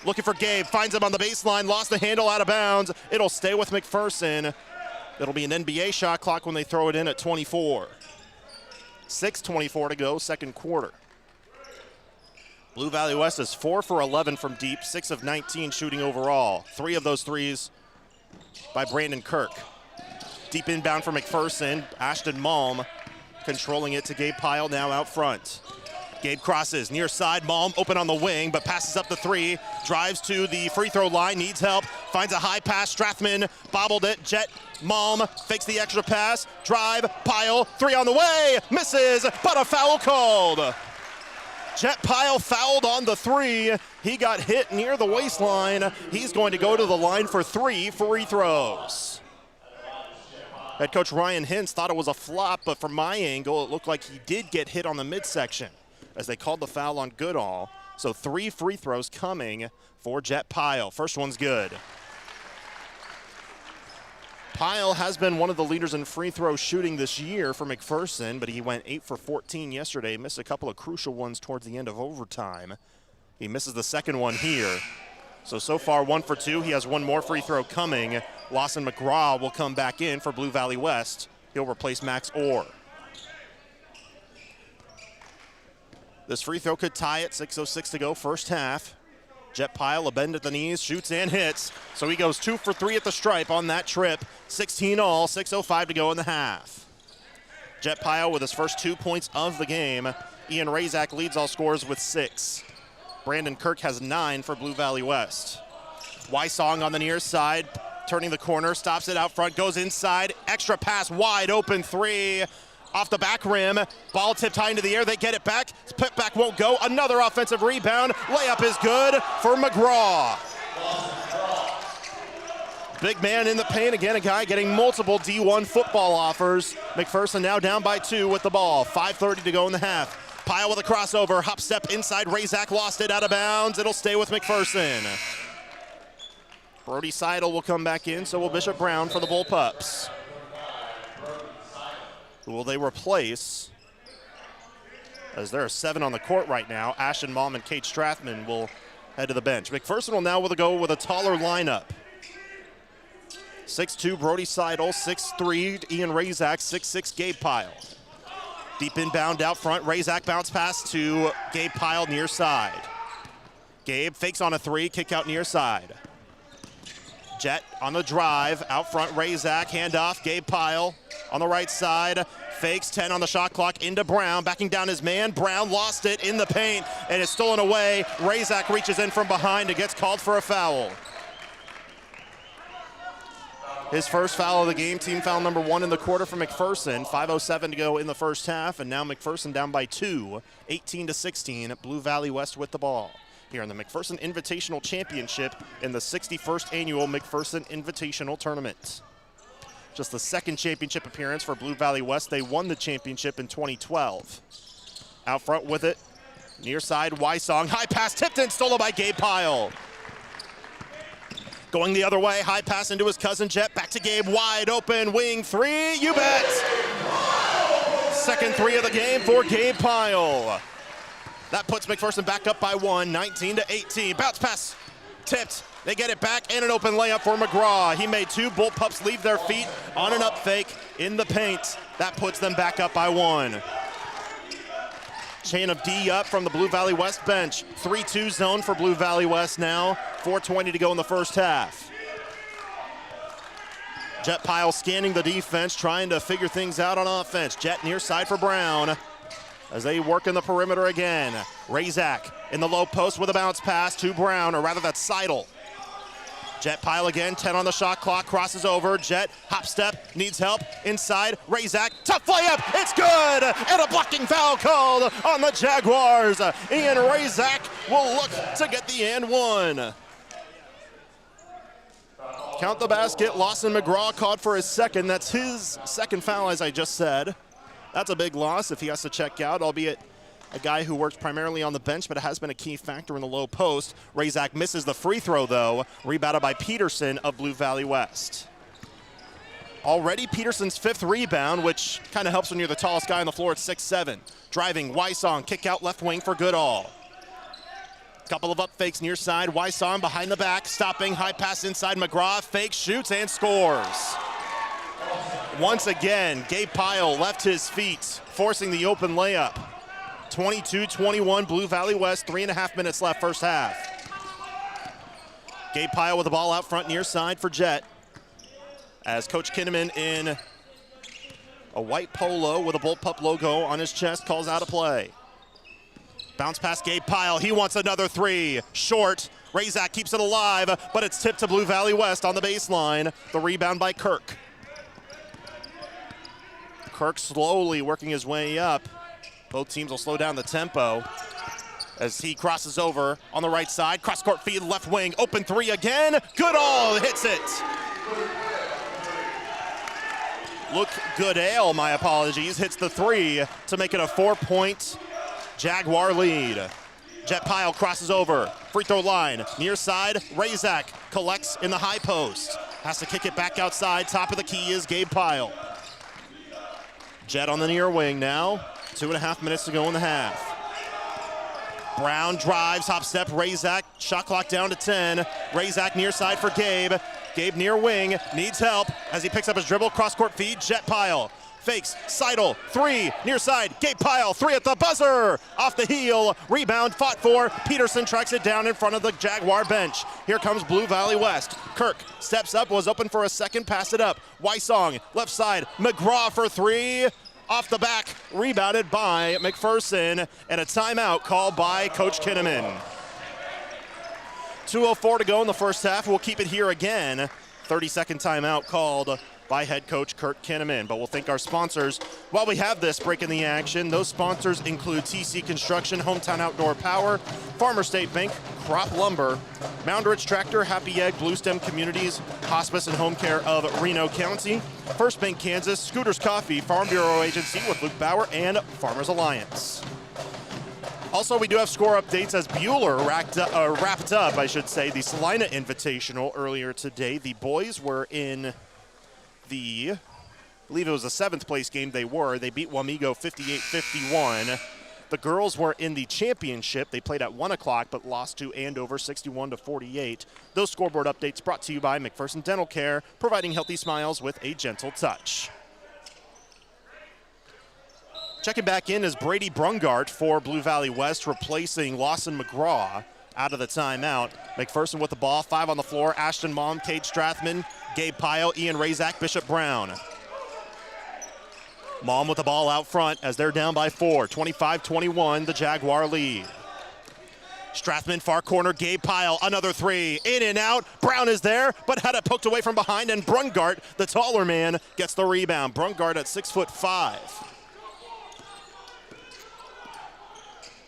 Looking for Gabe. Finds him on the baseline. Lost the handle out of bounds. It'll stay with McPherson. It'll be an NBA shot clock when they throw it in at 24. 6:24 to go, second quarter. Blue Valley West is 4 for 11 from deep, 6 of 19 shooting overall. 3 of those threes by Brandon Kirk. Deep inbound for McPherson. Ashton Malm controlling it to Gabe Pyle now out front. Gabe crosses, near side, Malm open on the wing, but passes up the three, drives to the free throw line, needs help, finds a high pass, Strathman bobbled it, Jet, Malm fakes the extra pass, drive, Pyle, three on the way, misses, but a foul called. Jet Pyle fouled on the three. He got hit near the waistline. He's going to go to the line for 3 free throws. Head coach Ryan Hintz thought it was a flop, but from my angle, it looked like he did get hit on the midsection as they called the foul on Goodall. So 3 free throws coming for Jet Pyle. First one's good. Pyle has been one of the leaders in free throw shooting this year for McPherson, but he went 8 for 14 yesterday, missed a couple of crucial ones towards the end of overtime. He misses the second one here. So far 1 for 2. He has one more free throw coming. Lawson McGraw will come back in for Blue Valley West. He'll replace Max Orr. This free throw could tie it. 6:06 to go, first half. Jet Pyle, a bend at the knees, shoots and hits. So he goes 2 for 3 at the stripe on that trip. 16 all, 6:05 to go in the half. Jet Pyle with his first 2 points of the game. Ian Razak leads all scorers with 6. Brandon Kirk has 9 for Blue Valley West. Wysong on the near side, turning the corner, stops it out front, goes inside, extra pass, wide open 3. Off the back rim, ball tipped high into the air, they get it back, put back won't go, another offensive rebound, layup is good for McGraw. Big man in the paint, again a guy getting multiple D1 football offers. McPherson now down by 2 with the ball, 5:30 to go in the half. Pyle with a crossover, hop step inside, Razak lost it out of bounds, it'll stay with McPherson. Brody Seidel will come back in, so will Bishop Brown for the Bullpups. Who will they replace? As there are 7 on the court right now, Ashton Malm and Kate Strathman will head to the bench. McPherson will now go with a taller lineup. 6'2", Brody Seidel, 6'3", Ian Razak, 6'6", Gabe Pyle. Deep inbound out front, Razak bounce pass to Gabe Pyle near side. Gabe fakes on a 3, kick out near side. Jet on the drive, out front, Razak, handoff, Gabe Pyle on the right side, fakes, 10 on the shot clock, into Brown, backing down his man, Brown lost it in the paint, and it's stolen away. Razak reaches in from behind and gets called for a foul. His first foul of the game, team foul number 1 in the quarter for McPherson. 5:07 to go in the first half, and now McPherson down by 2, 18-16, Blue Valley West with the ball. Here in the McPherson Invitational Championship in the 61st annual McPherson Invitational Tournament. Just the second championship appearance for Blue Valley West. They won the championship in 2012. Out front with it, near side, Wysong, high pass tipped in, stolen by Gabe Pyle. Going the other way, high pass into his cousin Jet, back to Gabe, wide open, wing 3, you bet! Second 3 of the game for Gabe Pyle. That puts McPherson back up by 1, 19-18. Bounce pass, tipped. They get it back, and an open layup for McGraw. He made 2 Bullpups leave their feet on an up fake in the paint. That puts them back up by 1. Chain of D up from the Blue Valley West bench. 3-2 zone for Blue Valley West now. 4:20 to go in the first half. Jet Pyle scanning the defense, trying to figure things out on offense. Jet near side for Brown as they work in the perimeter again. Razak in the low post with a bounce pass to Brown, or rather that's Seidel. Jet Pyle again, 10 on the shot clock, crosses over. Jet, hop step, needs help, inside, Razak, tough layup, it's good! And a blocking foul called on the Jaguars. Ian Razak will look to get the and 1. Count the basket, Lawson McGraw called for his second. That's his second foul, as I just said. That's a big loss if he has to check out, albeit a guy who works primarily on the bench, but it has been a key factor in the low post. Razak misses the free throw, though, rebounded by Peterson of Blue Valley West. Already Peterson's 5th rebound, which kind of helps when you're the tallest guy on the floor at 6'7". Driving, Wysong, kick out left wing for Goodall. Couple of up fakes near side, Wysong behind the back, stopping, high pass inside, McGraw, fake, shoots, and scores. Once again, Gabe Pyle left his feet, forcing the open layup. 22-21, Blue Valley West, 3.5 minutes left, first half. Gabe Pyle with the ball out front, near side for Jet. As Coach Kinnaman in a white polo with a Bullpup logo on his chest calls out a play. Bounce past Gabe Pyle, he wants another 3, short. Razak keeps it alive, but it's tipped to Blue Valley West on the baseline. The rebound by Kirk. Kirk slowly working his way up. Both teams will slow down the tempo as he crosses over on the right side. Cross-court feed, left wing, open 3 again. Goodall hits it. Goodale, my apologies, hits the 3 to make it a 4-point Jaguar lead. Jet Pyle crosses over, free throw line, near side, Razak collects in the high post. Has to kick it back outside, top of the key is Gabe Pyle. Jet on the near wing now, 2.5 minutes to go in the half. Brown drives, hop step, Razak, shot clock down to 10. Razak near side for Gabe. Gabe near wing, needs help as he picks up his dribble, cross-court feed, Jet Pyle. fakes, Seidel, 3, near side, Gabe Pyle, 3 at the buzzer, off the heel, rebound, fought for, Peterson tracks it down in front of the Jaguar bench. Here comes Blue Valley West. Kirk steps up, was open for a second, passed it up. Wysong, left side, McGraw for 3, off the back, rebounded by McPherson, and a timeout called by Coach Kinnaman. 2:04 to go in the first half. We'll keep it here again. 30-second timeout called by head coach Kurt Kinnaman. But we'll thank our sponsors while we have this break in the action. Those sponsors include TC Construction, Hometown Outdoor Power, Farmer State Bank, Crop Lumber, Mound Ridge Tractor, Happy Egg, Blue Stem Communities, Hospice and Home Care of Reno County, First Bank Kansas, Scooters Coffee, Farm Bureau Agency with Luke Bauer, and Farmers Alliance. Also, we do have score updates as Bueller wrapped up, the Salina Invitational earlier today. The boys were in I believe it was a 7th place game they beat Wamego 58-51. The girls were in the championship. They played at 1 o'clock but lost to Andover 61-48. Those scoreboard updates brought to you by McPherson Dental Care, providing healthy smiles with a gentle touch. Checking back in is Brady Brungart for Blue Valley West, replacing Lawson McGraw out of the timeout. McPherson with the ball, 5 on the floor. Ashton Mom, Cade Strathman, Gabe Pyle, Ian Razak, Bishop Brown. Mom with the ball out front as they're down by 4. 25-21, the Jaguar lead. Strathman, far corner, Gabe Pyle, another 3. In and out, Brown is there, but had it poked away from behind, and Brungart, the taller man, gets the rebound. Brungart at 6'5".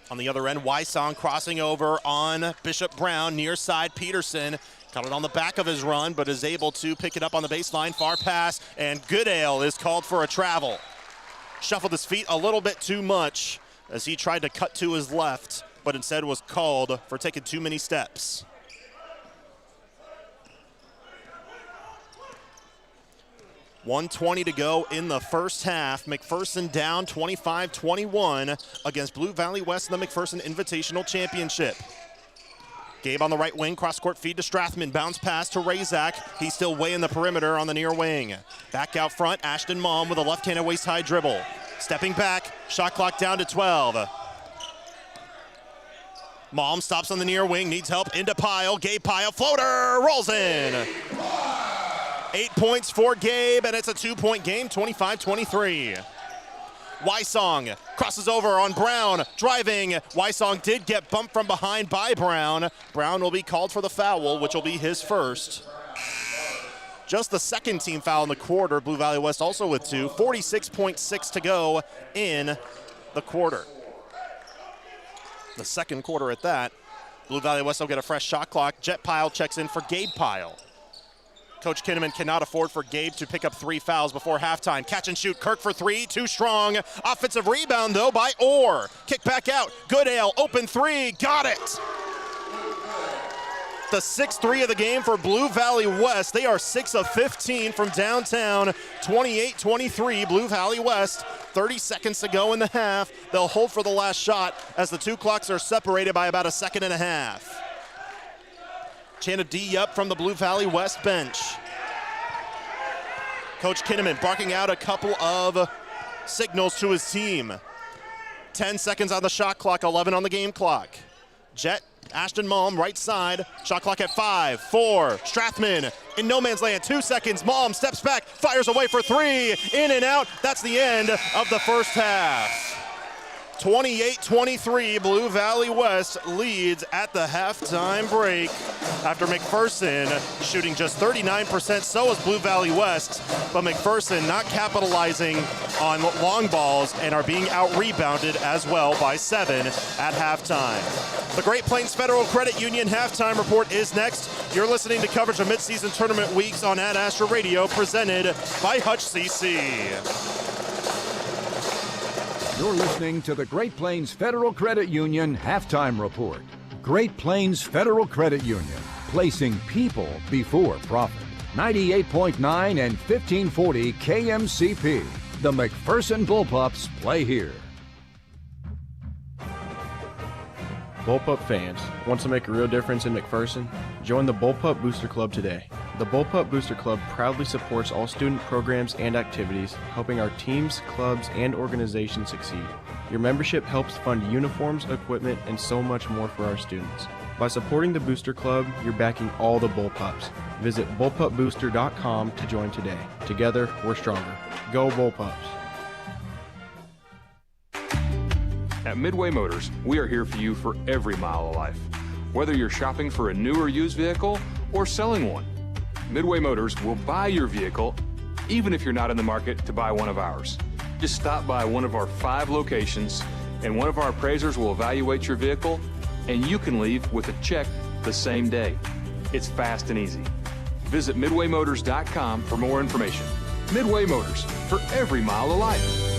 On the other end, Wysong crossing over on Bishop Brown, near side Peterson. Caught it on the back of his run, but is able to pick it up on the baseline. Far pass, and Goodale is called for a travel. Shuffled his feet a little bit too much as he tried to cut to his left, but instead was called for taking too many steps. .120 to go in the first half. McPherson down 25-21 against Blue Valley West in the McPherson Invitational Championship. Gabe on the right wing, cross-court feed to Strathman. Bounce pass to Razak. He's still way in the perimeter on the near wing. Back out front, Ashton Mom with a left-handed waist-high dribble. Stepping back, shot clock down to 12. Mom stops on the near wing, needs help, into Pyle. Gabe Pyle, floater, rolls in. 8 points for Gabe, and it's a 2-point game, 25-23. Wysong crosses over on Brown, driving. Wysong did get bumped from behind by Brown. Brown will be called for the foul, which will be his first. Just the second team foul in the quarter. Blue Valley West also with 2. 46.6 to go in the quarter. The second quarter at that. Blue Valley West will get a fresh shot clock. Jet Pyle checks in for Gabe Pyle. Coach Kinnaman cannot afford for Gabe to pick up 3 fouls before halftime. Catch and shoot, Kirk for 3, too strong. Offensive rebound, though, by Orr. Kick back out, Goodale, open 3, got it. The 6th 3 of the game for Blue Valley West. They are 6 of 15 from downtown, 28-23, Blue Valley West. 30 seconds to go in the half. They'll hold for the last shot as the two clocks are separated by about a second and a half. Chana D up from the Blue Valley West bench. Coach Kinnaman barking out a couple of signals to his team. 10 seconds on the shot clock, 11 on the game clock. Jet, Ashton Malm, right side. Shot clock at 5, 4. Strathman in no man's land, 2 seconds. Malm steps back, fires away for 3. In and out. That's the end of the first half. 28-23, Blue Valley West leads at the halftime break after McPherson shooting just 39%. So is Blue Valley West, but McPherson not capitalizing on long balls and are being out-rebounded as well by 7 at halftime. The Great Plains Federal Credit Union halftime report is next. You're listening to coverage of midseason tournament weeks on Ad Astra Radio, presented by Hutch CC. You're listening to the Great Plains Federal Credit Union Halftime Report. Great Plains Federal Credit Union, placing people before profit. 98.9 and 1540 KMCP. The McPherson Bullpups play here. Bullpup fans, want to make a real difference in McPherson? Join the Bullpup Booster Club today. The Bullpup Booster Club proudly supports all student programs and activities, helping our teams, clubs, and organizations succeed. Your membership helps fund uniforms, equipment, and so much more for our students. By supporting the Booster Club, you're backing all the Bullpups. Visit bullpupbooster.com to join today. Together, we're stronger. Go Bullpups! At Midway Motors, we are here for you for every mile of life. Whether you're shopping for a new or used vehicle or selling one, Midway Motors will buy your vehicle even if you're not in the market to buy one of ours. Just stop by one of our 5 locations and one of our appraisers will evaluate your vehicle and you can leave with a check the same day. It's fast and easy. Visit MidwayMotors.com for more information. Midway Motors, for every mile of life.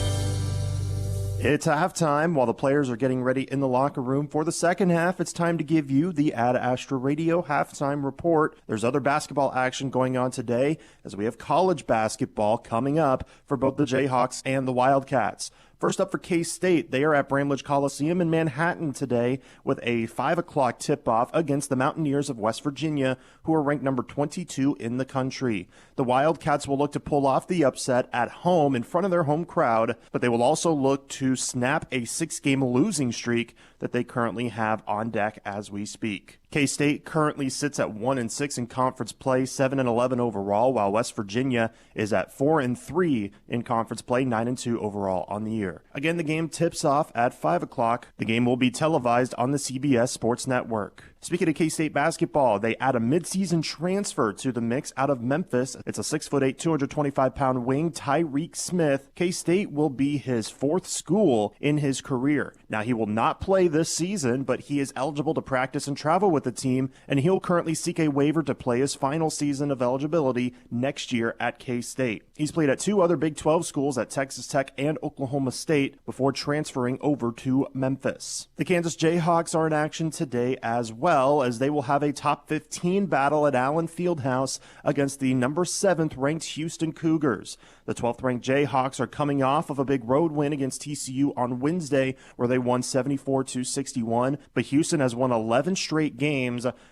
It's halftime. While the players are getting ready in the locker room for the second half, it's time to give you the Ad Astra Radio halftime report. There's other basketball action going on today as we have college basketball coming up for both the Jayhawks and the Wildcats. First up for K-State, they are at Bramlage Coliseum in Manhattan today with a 5 o'clock tip-off against the Mountaineers of West Virginia, who are ranked number 22 in the country. The Wildcats will look to pull off the upset at home in front of their home crowd, but they will also look to snap a 6-game losing streak that they currently have on deck as we speak. K-State currently sits at 1-6 in conference play, 7-11 overall, while West Virginia is at 4-3 in conference play, 9-2 overall on the year. Again, the game tips off at 5 o'clock. The game will be televised on the CBS Sports Network. Speaking of K-State basketball, they add a midseason transfer to the mix out of Memphis. It's a 6'8", 225-pound wing, Tyreek Smith. K-State will be his 4th school in his career. Now, he will not play this season, but he is eligible to practice and travel with the team, and he'll currently seek a waiver to play his final season of eligibility next year at K-State. He's played at 2 other Big 12 schools at Texas Tech and Oklahoma State before transferring over to Memphis. The Kansas Jayhawks are in action today as well, as they will have a top 15 battle at Allen Fieldhouse against the number 7th ranked Houston Cougars. The 12th ranked Jayhawks are coming off of a big road win against TCU on Wednesday where they won 74-61, but Houston has won 11 straight games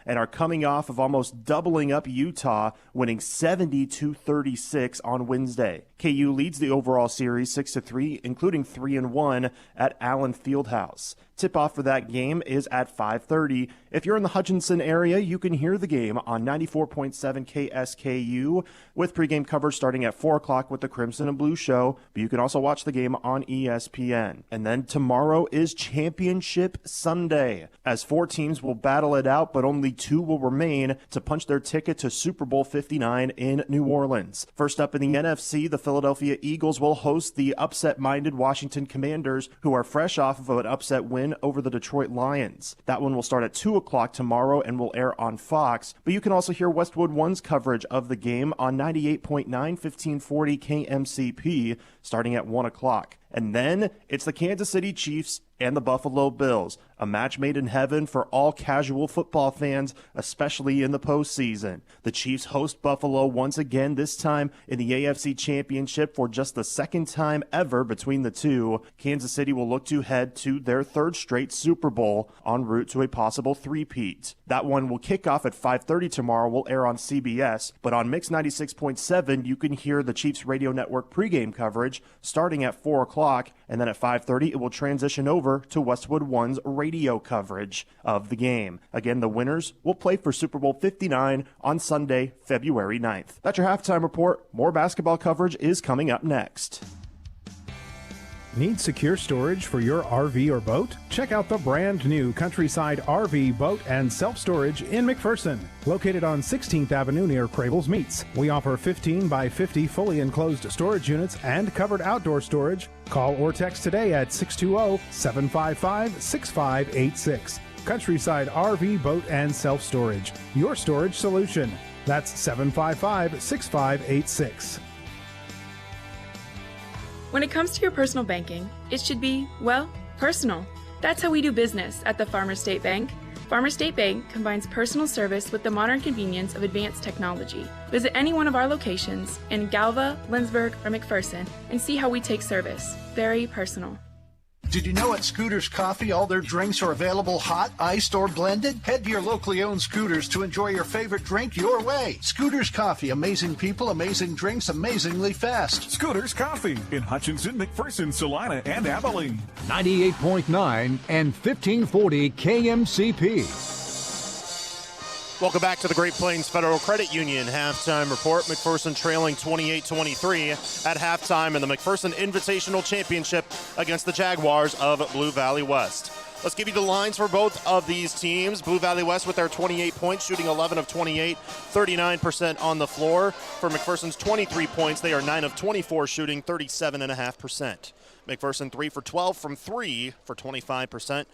and are coming off of almost doubling up Utah, winning 70-36 on Wednesday. KU leads the overall series 6-3, including 3-1 at Allen Fieldhouse. Tip-off for that game is at 5:30. If you're in the Hutchinson area, you can hear the game on 94.7 KSKU with pregame coverage starting at 4 o'clock with the Crimson and Blue Show, but you can also watch the game on ESPN. And then tomorrow is Championship Sunday, as 4 teams will battle it out, but only 2 will remain to punch their ticket to Super Bowl 59 in New Orleans. First up in the NFC, the Philadelphia Eagles will host the upset-minded Washington Commanders, who are fresh off of an upset win over the Detroit Lions. That one will start at 2 o'clock tomorrow and will air on Fox, but you can also hear Westwood One's coverage of the game on 98.9 1540 KMCP starting at 1 o'clock. And then it's the Kansas City Chiefs and the Buffalo Bills, a match made in heaven for all casual football fans, especially in the postseason. The Chiefs host Buffalo once again, this time in the AFC Championship for just the second time ever between the two. Kansas City will look to head to their 3rd straight Super Bowl en route to a possible three-peat. That one will kick off at 5:30 tomorrow, will air on CBS, but on Mix 96.7 you can hear the Chiefs Radio Network pregame coverage starting at 4 o'clock, and then at 5:30 it will transition over to Westwood One's radio coverage of the game. Again, the winners will play for Super Bowl 59 on Sunday, February 9th. That's your halftime report. More basketball coverage is coming up next. Need secure storage for your RV or boat? Check out the brand new Countryside RV, Boat, and Self-Storage in McPherson. Located on 16th Avenue near Crable's Meats. We offer 15 by 50 fully enclosed storage units and covered outdoor storage. Call or text today at 620-755-6586. Countryside RV, Boat, and Self-Storage. Your storage solution. That's 755-6586. When it comes to your personal banking, it should be, well, personal. That's how we do business at the Farmers State Bank. Farmers State Bank combines personal service with the modern convenience of advanced technology. Visit any one of our locations in Galva, Lindsborg, or McPherson and see how we take service. Very personal. Did you know at Scooters Coffee all their drinks are available hot, iced, or blended? Head to your locally owned Scooters to enjoy your favorite drink your way. Scooters Coffee, amazing people, amazing drinks, amazingly fast. Scooters Coffee in Hutchinson, McPherson, Salina, and Abilene. 98.9 and 1540 KMCP. Welcome back to the Great Plains Federal Credit Union halftime report. McPherson trailing 28-23 at halftime in the McPherson Invitational Championship against the Jaguars of Blue Valley West. Let's give you the lines for both of these teams. Blue Valley West with their 28 points, shooting 11 of 28, 39% on the floor. For McPherson's 23 points, they are 9 of 24, shooting 37.5%. McPherson 3 for 12 from 3 for 25%.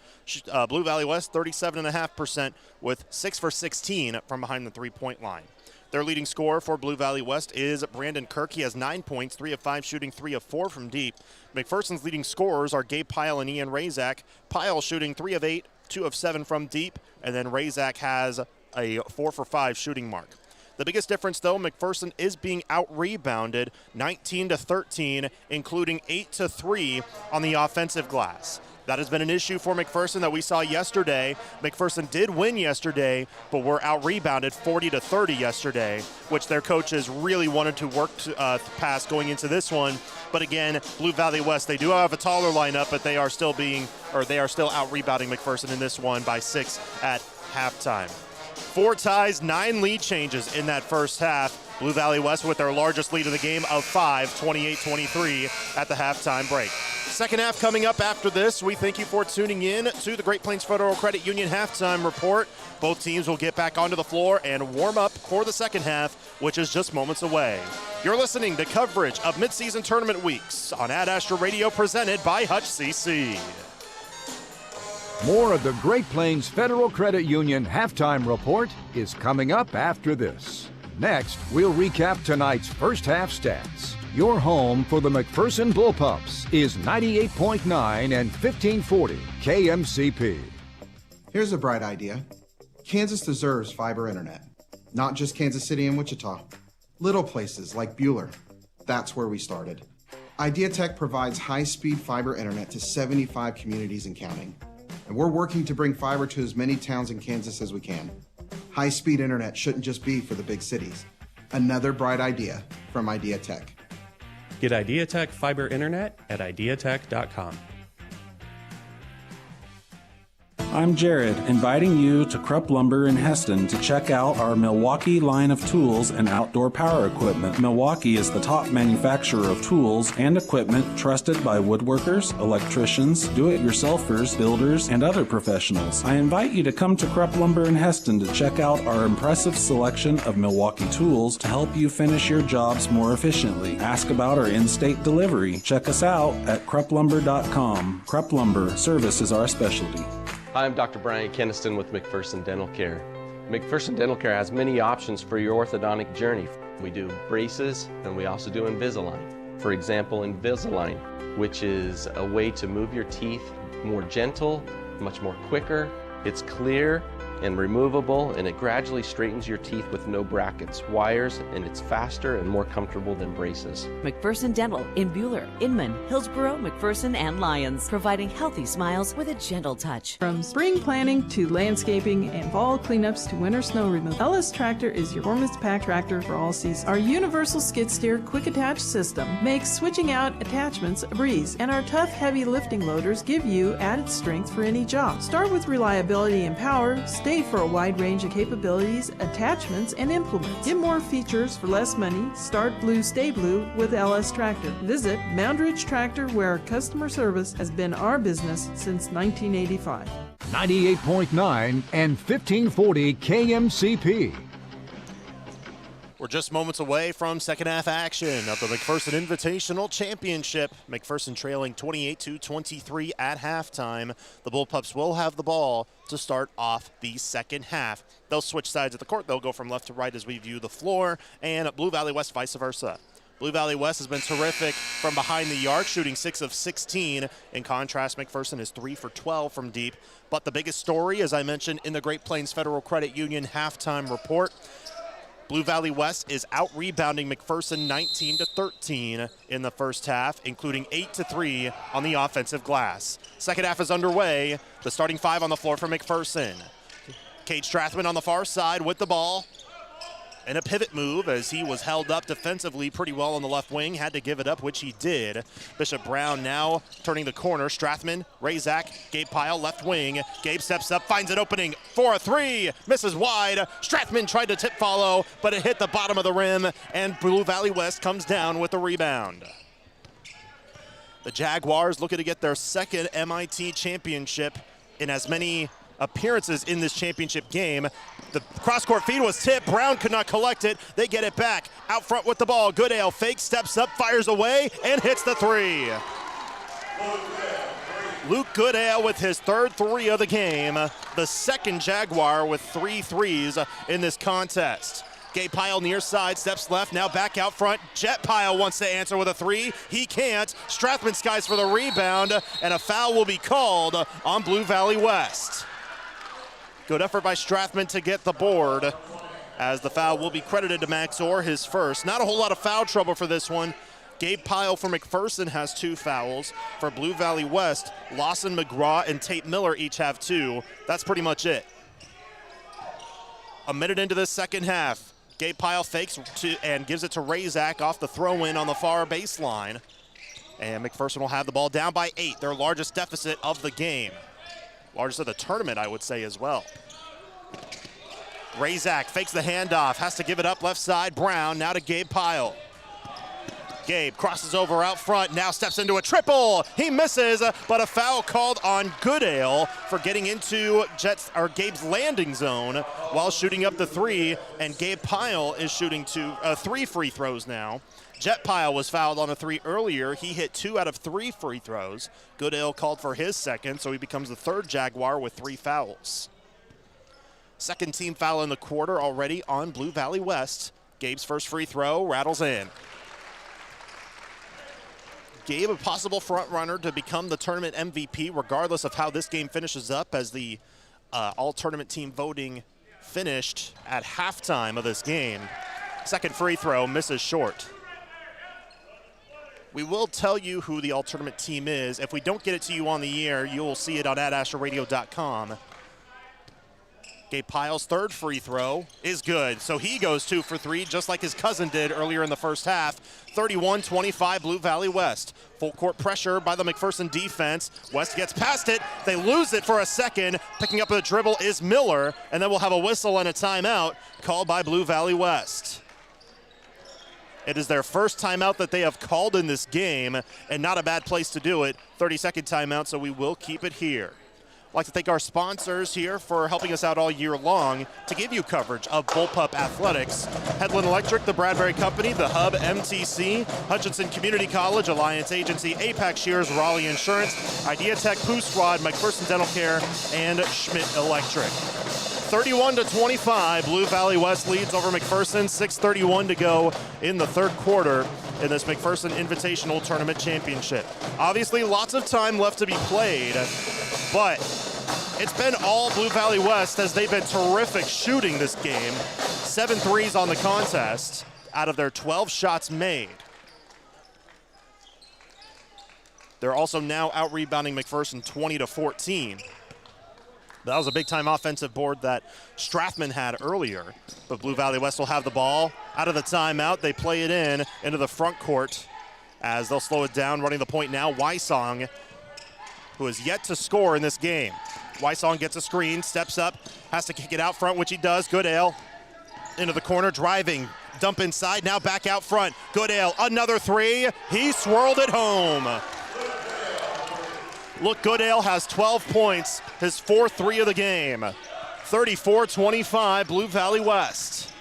Blue Valley West 37.5% with 6 for 16 from behind the three-point line. Their leading scorer for Blue Valley West is Brandon Kirk. He has 9 points, 3 of 5 shooting, 3 of 4 from deep. McPherson's leading scorers are Gabe Pyle and Ian Razak. Pyle shooting 3 of 8, 2 of 7 from deep, and then Razak has a 4 for 5 shooting mark. The biggest difference, though, McPherson is being out-rebounded 19-13, including 8-3 on the offensive glass. That has been an issue for McPherson that we saw yesterday. McPherson did win yesterday, but were out-rebounded 40-30 yesterday, which their coaches really wanted to work past going into this one. But again, Blue Valley West, they do have a taller lineup, but they are still out-rebounding McPherson in this one by 6 at halftime. 4 ties, 9 lead changes in that first half. Blue Valley West with their largest lead of the game of 5, 28-23 at the halftime break. Second half coming up after this. We thank you for tuning in to the Great Plains Federal Credit Union halftime report. Both teams will get back onto the floor and warm up for the second half, which is just moments away. You're listening to coverage of midseason tournament weeks on Ad Astra Radio, presented by Hutch CC. More of the Great Plains Federal Credit Union halftime report is coming up after this. Next, we'll recap tonight's first half stats. Your home for the McPherson Bullpups is 98.9 and 1540 KMCP. Here's a bright idea. Kansas deserves fiber internet. Not just Kansas City and Wichita. Little places like Buhler. That's where we started. Idea Tech provides high-speed fiber internet to 75 communities and counting. And we're working to bring fiber to as many towns in Kansas as we can. High-speed internet shouldn't just be for the big cities. Another bright idea from Idea Tech. Get Idea Tech fiber internet at ideatech.com. I'm Jared, inviting you to Krupp Lumber in Heston to check out our Milwaukee line of tools and outdoor power equipment. Milwaukee is the top manufacturer of tools and equipment trusted by woodworkers, electricians, do-it-yourselfers, builders, and other professionals. I invite you to come to Krupp Lumber in Heston to check out our impressive selection of Milwaukee tools to help you finish your jobs more efficiently. Ask about our in-state delivery. Check us out at krupplumber.com. Krupp Lumber, service is our specialty. Hi, I'm Dr. Brian Keniston with McPherson Dental Care. McPherson Dental Care has many options for your orthodontic journey. We do braces and we also do Invisalign. For example, Invisalign, which is a way to move your teeth more gentle, much more quicker. It's clear and removable, and it gradually straightens your teeth with no brackets, wires, and it's faster and more comfortable than braces. McPherson Dental in Buhler, Inman, Hillsboro, McPherson, and Lyons, providing healthy smiles with a gentle touch. From spring planning to landscaping and fall cleanups to winter snow removal, LS Tractor is your performance pack tractor for all seasons. Our universal skid steer quick attach system makes switching out attachments a breeze, and our tough heavy lifting loaders give you added strength for any job. Start with reliability and power. Stay for a wide range of capabilities, attachments, and implements. Get more features for less money. Start blue, stay blue with LS Tractor. Visit Moundridge Tractor, where customer service has been our business since 1985. 98.9 and 1540 KMCP. We're just moments away from second half action of the McPherson Invitational Championship. McPherson trailing 28-23 at halftime. The Bullpups will have the ball to start off the second half. They'll switch sides of the court. They'll go from left to right as we view the floor, and Blue Valley West vice versa. Blue Valley West has been terrific from behind the arc, shooting 6 of 16. In contrast, McPherson is 3 for 12 from deep. But the biggest story, as I mentioned in the Great Plains Federal Credit Union halftime report, Blue Valley West is out-rebounding McPherson 19-13 in the first half, including 8-3 on the offensive glass. Second half is underway. The starting five on the floor for McPherson. Cade Strathman on the far side with the ball. In a pivot move as he was held up defensively pretty well on the left wing, had to give it up, which he did. Bishop Brown now turning the corner. Strathman, Razak, Gabe Pyle, left wing. Gabe steps up, finds an opening for a three, misses wide. Strathman tried to tip follow, but it hit the bottom of the rim, and Blue Valley West comes down with the rebound. The Jaguars looking to get their second MIT championship in as many appearances in this championship game. The cross-court feed was tipped. Brown could not collect it. They get it back. Out front with the ball. Goodale fake, steps up, fires away, and hits the three. Luke Goodale with his third three of the game. The second Jaguar with 3 threes in this contest. Gabe Pyle near side, steps left, now back out front. Jet Pyle wants to answer with a three. He can't. Strathman skies for the rebound, and a foul will be called on Blue Valley West. Good effort by Strathman to get the board, as the foul will be credited to Max Orr, his first. Not a whole lot of foul trouble for this one. Gabe Pyle for McPherson has 2 fouls. For Blue Valley West, Lawson McGraw and Tate Miller each have 2. That's pretty much it. A minute into the second half, Gabe Pyle fakes and gives it to Razak off the throw-in on the far baseline. And McPherson will have the ball down by 8, their largest deficit of the game. Largest of the tournament, I would say, as well. Razak fakes the handoff, has to give it up left side. Brown now to Gabe Pyle. Gabe crosses over out front, now steps into a triple. He misses, but a foul called on Goodale for getting into Gabe's landing zone while shooting up the three, and Gabe Pyle is shooting 3 free throws now. Jet Pyle was fouled on a 3 earlier. He hit 2 out of 3 free throws. Goodale called for his second, so he becomes the third Jaguar with 3 fouls. Second team foul in the quarter already on Blue Valley West. Gabe's first free throw rattles in. Gabe, a possible front runner to become the tournament MVP, regardless of how this game finishes up, as the all-tournament team voting finished at halftime of this game. Second free throw misses short. We will tell you who the all-tournament team is. If we don't get it to you on the air, you'll see it on @AstraRadio.com. Gabe Pyle's third free throw is good, so he goes 2 for 3, just like his cousin did earlier in the first half. 31-25 Blue Valley West. Full court pressure by the McPherson defense. West gets past it. They lose it for a second. Picking up the dribble is Miller, and then we'll have a whistle and a timeout called by Blue Valley West. It is their first timeout that they have called in this game, and not a bad place to do it. 30-second timeout, so we will keep it here. I'd like to thank our sponsors here for helping us out all year long to give you coverage of Bullpup Athletics. Headland Electric, the Bradbury Company, The Hub, MTC, Hutchinson Community College, Alliance Agency, APAC Shears, Raleigh Insurance, Idea Tech, Pooh Squad, McPherson Dental Care, and Schmidt Electric. 31-25, Blue Valley West leads over McPherson. 6:31 to go in the third quarter in this McPherson Invitational Tournament Championship. Obviously, lots of time left to be played, but it's been all Blue Valley West as they've been terrific shooting this game. 7 threes on the contest out of their 12 shots made. They're also now out-rebounding McPherson 20-14. That was a big-time offensive board that Strathman had earlier. But Blue Valley West will have the ball out of the timeout. They play it into the front court as they'll slow it down. Running the point now, Wysong, who has yet to score in this game. Wysong gets a screen, steps up, has to kick it out front, which he does. Goodale into the corner, driving, dump inside, now back out front. Goodale, another three. He swirled it home. Look, Goodale has 12 points, his 4th three of the game. 34-25, Blue Valley West.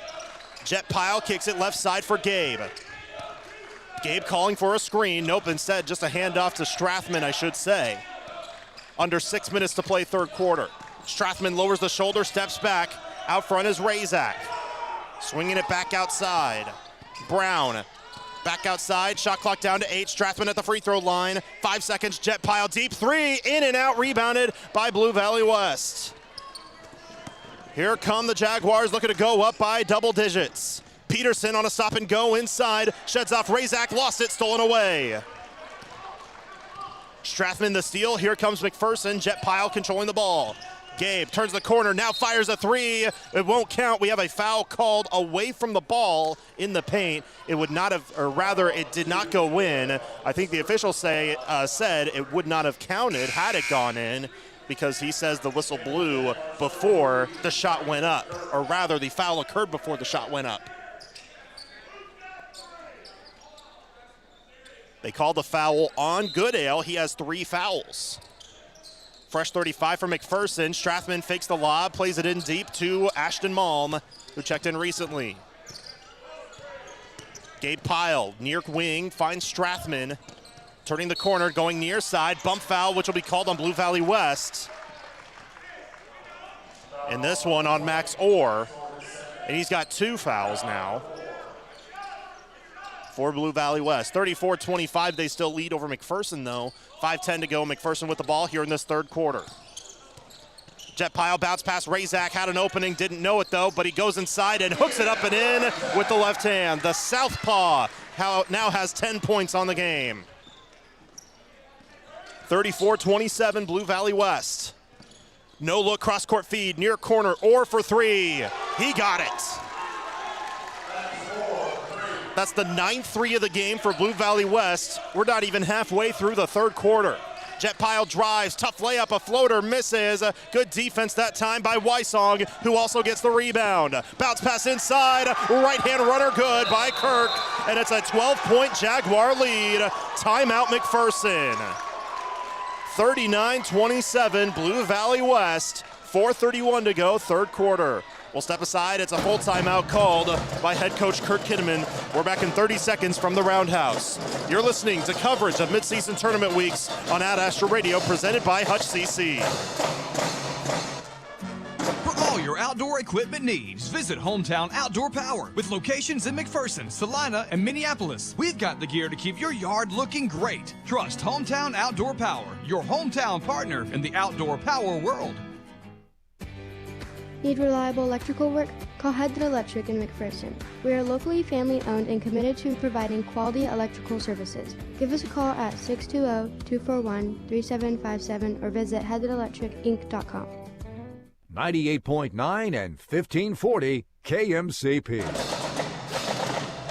Jet Pyle kicks it left side for Gabe. Gabe calling for a screen. Nope, instead just a handoff to Strathman, I should say. Under 6 minutes to play third quarter. Strathman lowers the shoulder, steps back. Out front is Razak. Swinging it back outside. Brown. Back outside, shot clock down to 8. Strathman at the free throw line. 5 seconds, Jet Pyle deep three, in and out, rebounded by Blue Valley West. Here come the Jaguars looking to go up by double digits. Peterson on a stop and go inside, sheds off Razak, lost it, stolen away. Strathman the steal, here comes McPherson, Jet Pyle controlling the ball. Gabe turns the corner, now fires a three. It won't count. We have a foul called away from the ball in the paint. It would not have, or rather, it did not go in. I think the officials said it would not have counted had it gone in, because he says the whistle blew before the shot went up, or rather, the foul occurred before the shot went up. They called the foul on Goodale. He has 3 fouls. Fresh 35 for McPherson. Strathman fakes the lob, plays it in deep to Ashton Malm, who checked in recently. Gabe Pyle, near wing, finds Strathman. Turning the corner, going near side. Bump foul, which will be called on Blue Valley West. And this one on Max Orr. And he's got 2 fouls now for Blue Valley West. 34-25, they still lead over McPherson though. 5:10 to go, McPherson with the ball here in this third quarter. Jet Pyle bounce past Razak, had an opening, didn't know it though, but he goes inside and hooks it up and in with the left hand. The southpaw now has 10 points on the game. 34-27, Blue Valley West. No look, cross-court feed, near corner, Orr for 3. He got it. That's the 9th 3 of the game for Blue Valley West. We're not even halfway through the third quarter. Jet Pyle drives, tough layup, a floater, misses. Good defense that time by Wysong, who also gets the rebound. Bounce pass inside, right-hand runner good by Kirk, and it's a 12-point Jaguar lead. Timeout McPherson. 39-27, Blue Valley West. 4:31 to go, third quarter. We'll step aside. It's a full timeout called by head coach Kurt Kinnaman. We're back in 30 seconds from the Roundhouse. You're listening to coverage of midseason tournament weeks on Ad Astra Radio, presented by Hutch CC. For all your outdoor equipment needs, visit Hometown Outdoor Power with locations in McPherson, Salina, and Minneapolis. We've got the gear to keep your yard looking great. Trust Hometown Outdoor Power, your hometown partner in the outdoor power world. Need reliable electrical work? Call Head Electric in McPherson. We are locally family owned and committed to providing quality electrical services. Give us a call at 620-241-3757 or visit headelectricinc.com. 98.9 and 1540 KMCP.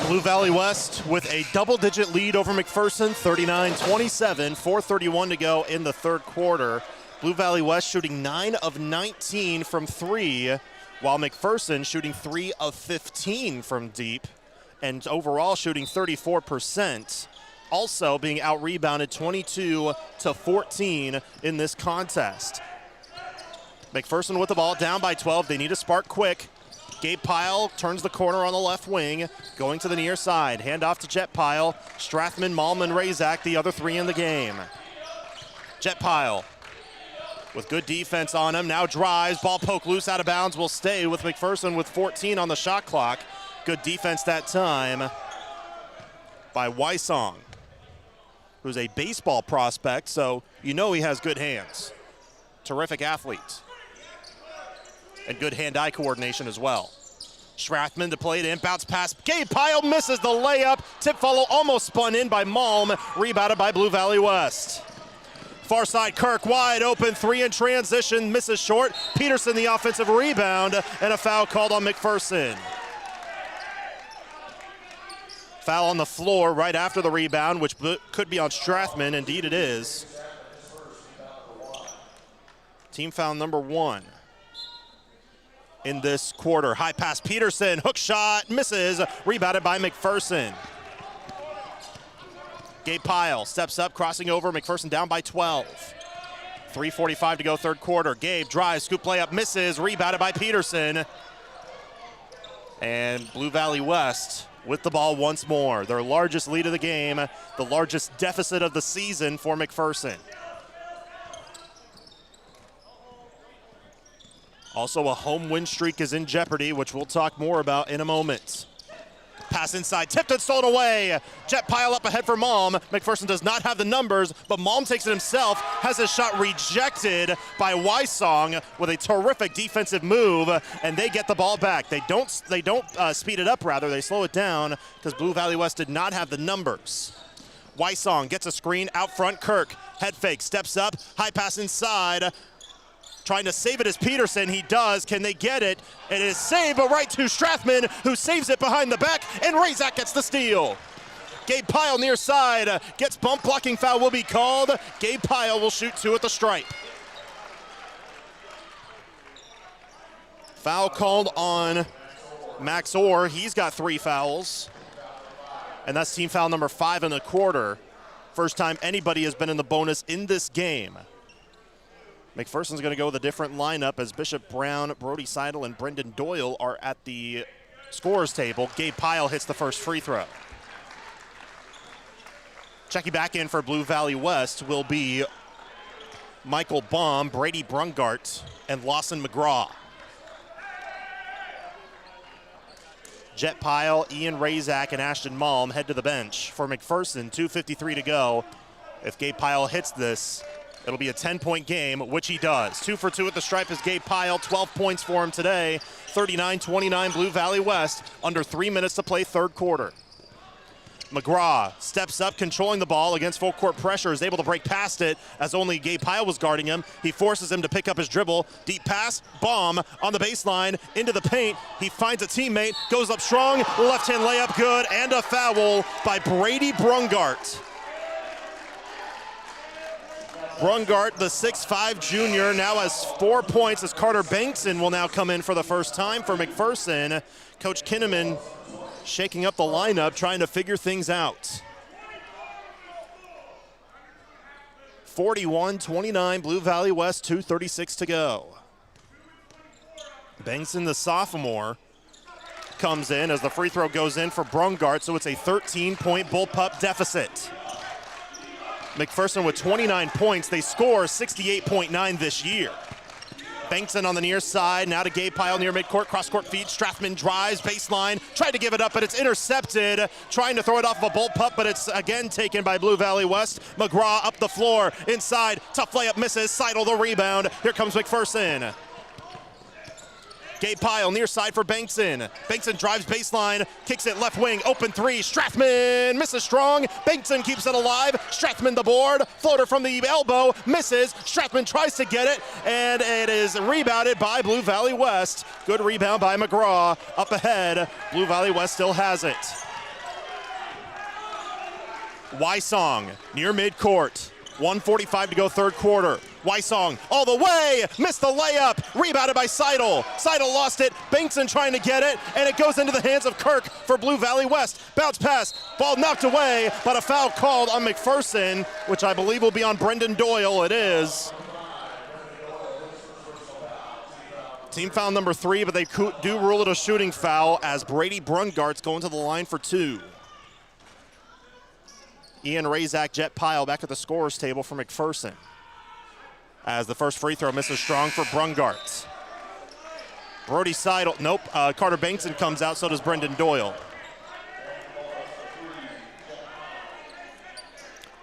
Blue Valley West with a double-digit lead over McPherson, 39-27, 4:31 to go in the third quarter. Blue Valley West shooting 9 of 19 from 3, while McPherson shooting 3 of 15 from deep, and overall shooting 34%. Also being out-rebounded 22-14 in this contest. McPherson with the ball, down by 12. They need a spark quick. Gabe Pyle turns the corner on the left wing, going to the near side. Hand off to Jet Pyle. Strathman, Malman, Razak, the other 3 in the game. Jet Pyle with good defense on him, now drives, ball poke loose, out of bounds, will stay with McPherson with 14 on the shot clock. Good defense that time by Wysong, who's a baseball prospect, so you know he has good hands. Terrific athlete. And good hand-eye coordination as well. Strathman to play it in, bounce pass, Gabe Pyle misses the layup, tip follow almost spun in by Malm, rebounded by Blue Valley West. Far side, Kirk wide open, 3 in transition, misses short. Peterson the offensive rebound, and a foul called on McPherson. Foul on the floor right after the rebound, which could be on Strathman. Indeed it is. Team foul number 1 in this quarter. High pass, Peterson, hook shot, misses, rebounded by McPherson. Gabe Pyle steps up, crossing over, McPherson down by 12. 3:45 to go, third quarter. Gabe drives, scoop layup, misses, rebounded by Peterson. And Blue Valley West with the ball once more. Their largest lead of the game, the largest deficit of the season for McPherson. Also, a home win streak is in jeopardy, which we'll talk more about in a moment. Pass pass inside, tipped and stolen away. Jet Pyle up ahead for Malm. McPherson does not have the numbers, but Malm takes it himself, has his shot rejected by Wysong with a terrific defensive move, and they get the ball back. They don't speed it up, rather. They slow it down because Blue Valley West did not have the numbers. Wysong gets a screen out front. Kirk, head fake, steps up, high pass inside. Trying to save it is Peterson. He does. Can they get it? It is saved, but right to Strathman, who saves it behind the back, and Razak gets the steal. Gabe Pyle near side gets bump. Blocking foul will be called. Gabe Pyle will shoot 2 at the stripe. Foul called on Max Orr. He's got 3 fouls. And that's team foul number 5 in the quarter. First time anybody has been in the bonus in this game. McPherson's going to go with a different lineup as Bishop Brown, Brody Seidel, and Brendan Doyle are at the scorer's table. Gabe Pyle hits the first free throw. Checking back in for Blue Valley West will be Michael Baum, Brady Brungart, and Lawson McGraw. Jet Pyle, Ian Razak, and Ashton Malm head to the bench for McPherson. 2:53 to go. If Gabe Pyle hits this, it'll be a 10-point game, which he does. 2 for 2 at the stripe is Gabe Pyle. 12 points for him today. 39-29 Blue Valley West. Under 3 minutes to play third quarter. McGraw steps up, controlling the ball against full court pressure, is able to break past it as only Gabe Pyle was guarding him. He forces him to pick up his dribble. Deep pass, Baum on the baseline, into the paint. He finds a teammate, goes up strong, left-hand layup good, and a foul by Brady Brungart. Brungart, the 6'5 junior, now has 4 points as Carter Bankson will now come in for the first time for McPherson. Coach Kinnaman shaking up the lineup, trying to figure things out. 41-29, Blue Valley West, 2:36 to go. Bankson, the sophomore, comes in as the free throw goes in for Brungart, so it's a 13-point bullpup deficit. McPherson with 29 points. They score 68.9 this year. Bankson on the near side, now to Gabe Pyle near midcourt, cross-court feed. Strathman drives, baseline, tried to give it up, but it's intercepted. Trying to throw it off of a bullpup, but it's again taken by Blue Valley West. McGraw up the floor, inside, tough layup misses, Seidel the rebound. Here comes McPherson. Gabe Pyle near side for Bankson. Bankson drives baseline, kicks it left wing, open 3. Strathman misses strong. Bankson keeps it alive. Strathman the board. Floater from the elbow, misses. Strathman tries to get it, and it is rebounded by Blue Valley West. Good rebound by McGraw. Up ahead, Blue Valley West still has it. Wysong near midcourt. 1:45 to go third quarter. Wysong all the way, missed the layup, rebounded by Seidel. Seidel lost it, Bankson trying to get it, and it goes into the hands of Kirk for Blue Valley West. Bounce pass, ball knocked away, but a foul called on McPherson, which I believe will be on Brendan Doyle. It is. Team foul number 3, but they do rule it a shooting foul as Brady Brungart's going to the line for 2. Ian Razak, Jet Pyle back at the scorer's table for McPherson. As the first free throw misses strong for Brungart. Brody Seidel, nope, Carter Bankson comes out, so does Brendan Doyle.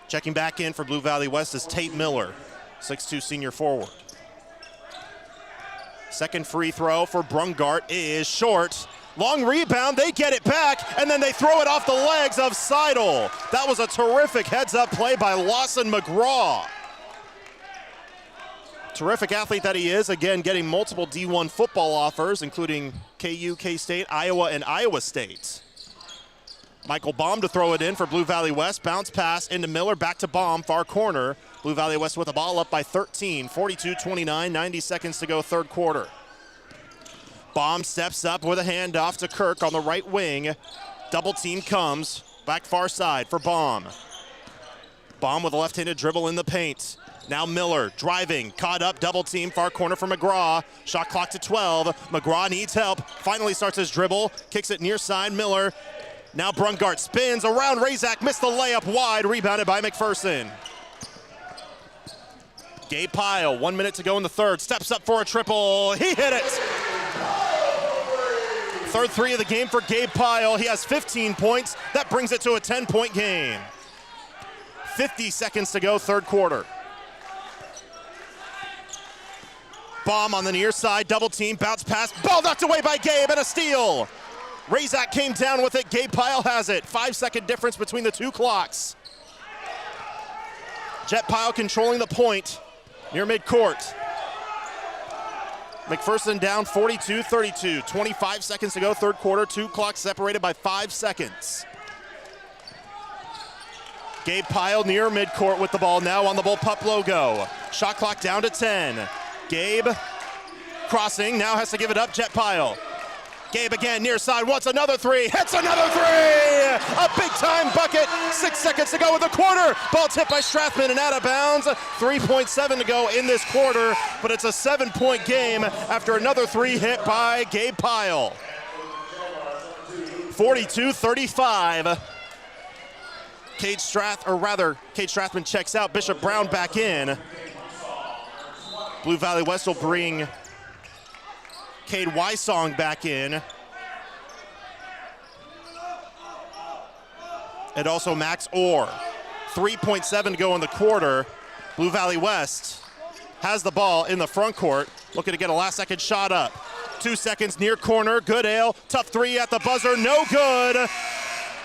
Checking back in for Blue Valley West is Tate Miller, 6'2 senior forward. Second free throw for Brungart is short. Long rebound, they get it back, and then they throw it off the legs of Seidel. That was a terrific heads-up play by Lawson McGraw. Terrific athlete that he is, again, getting multiple D1 football offers, including KU, K-State, Iowa, and Iowa State. Michael Baum to throw it in for Blue Valley West. Bounce pass into Miller, back to Baum, far corner. Blue Valley West with the ball up by 13, 42-29, 90 seconds to go third quarter. Baum steps up with a handoff to Kirk on the right wing. Double team comes, back far side for Baum. Baum with a left-handed dribble in the paint. Now Miller driving, caught up, double team, far corner for McGraw. Shot clock to 12. McGraw needs help, finally starts his dribble, kicks it near side, Miller. Now Brungart spins around Razak, missed the layup wide, rebounded by McPherson. Gabe Pyle, 1 minute to go in the third, steps up for a triple, he hit it! Third three of the game for Gabe Pyle. He has 15 points. That brings it to a 10-point game. 50 seconds to go, third quarter. Bomb on the near side, double team, bounce pass, ball knocked away by Gabe, and a steal. Razak came down with it. Gabe Pyle has it. 5-second difference between the two clocks. Jet Pyle controlling the point near midcourt. McPherson down 42-32. 25 seconds to go, third quarter. Two clocks separated by 5 seconds. Gabe Pyle near midcourt with the ball now on the Bullpup logo. Shot clock down to 10. Gabe crossing, now has to give it up. Jet Pyle. Gabe again, near side, wants another three, hits another three! A big-time bucket, 6 seconds to go in the quarter. Ball tipped by Strathman and out of bounds. 3.7 to go in this quarter, but it's a 7-point game after another three hit by Gabe Pyle. 42-35. Cade Strathman checks out, Bishop Brown back in. Blue Valley West will bring Cade Wysong back in. And also Max Orr. 3.7 to go in the quarter. Blue Valley West has the ball in the front court, looking to get a last-second shot up. 2 seconds near corner, Goodale, tough three at the buzzer, no good.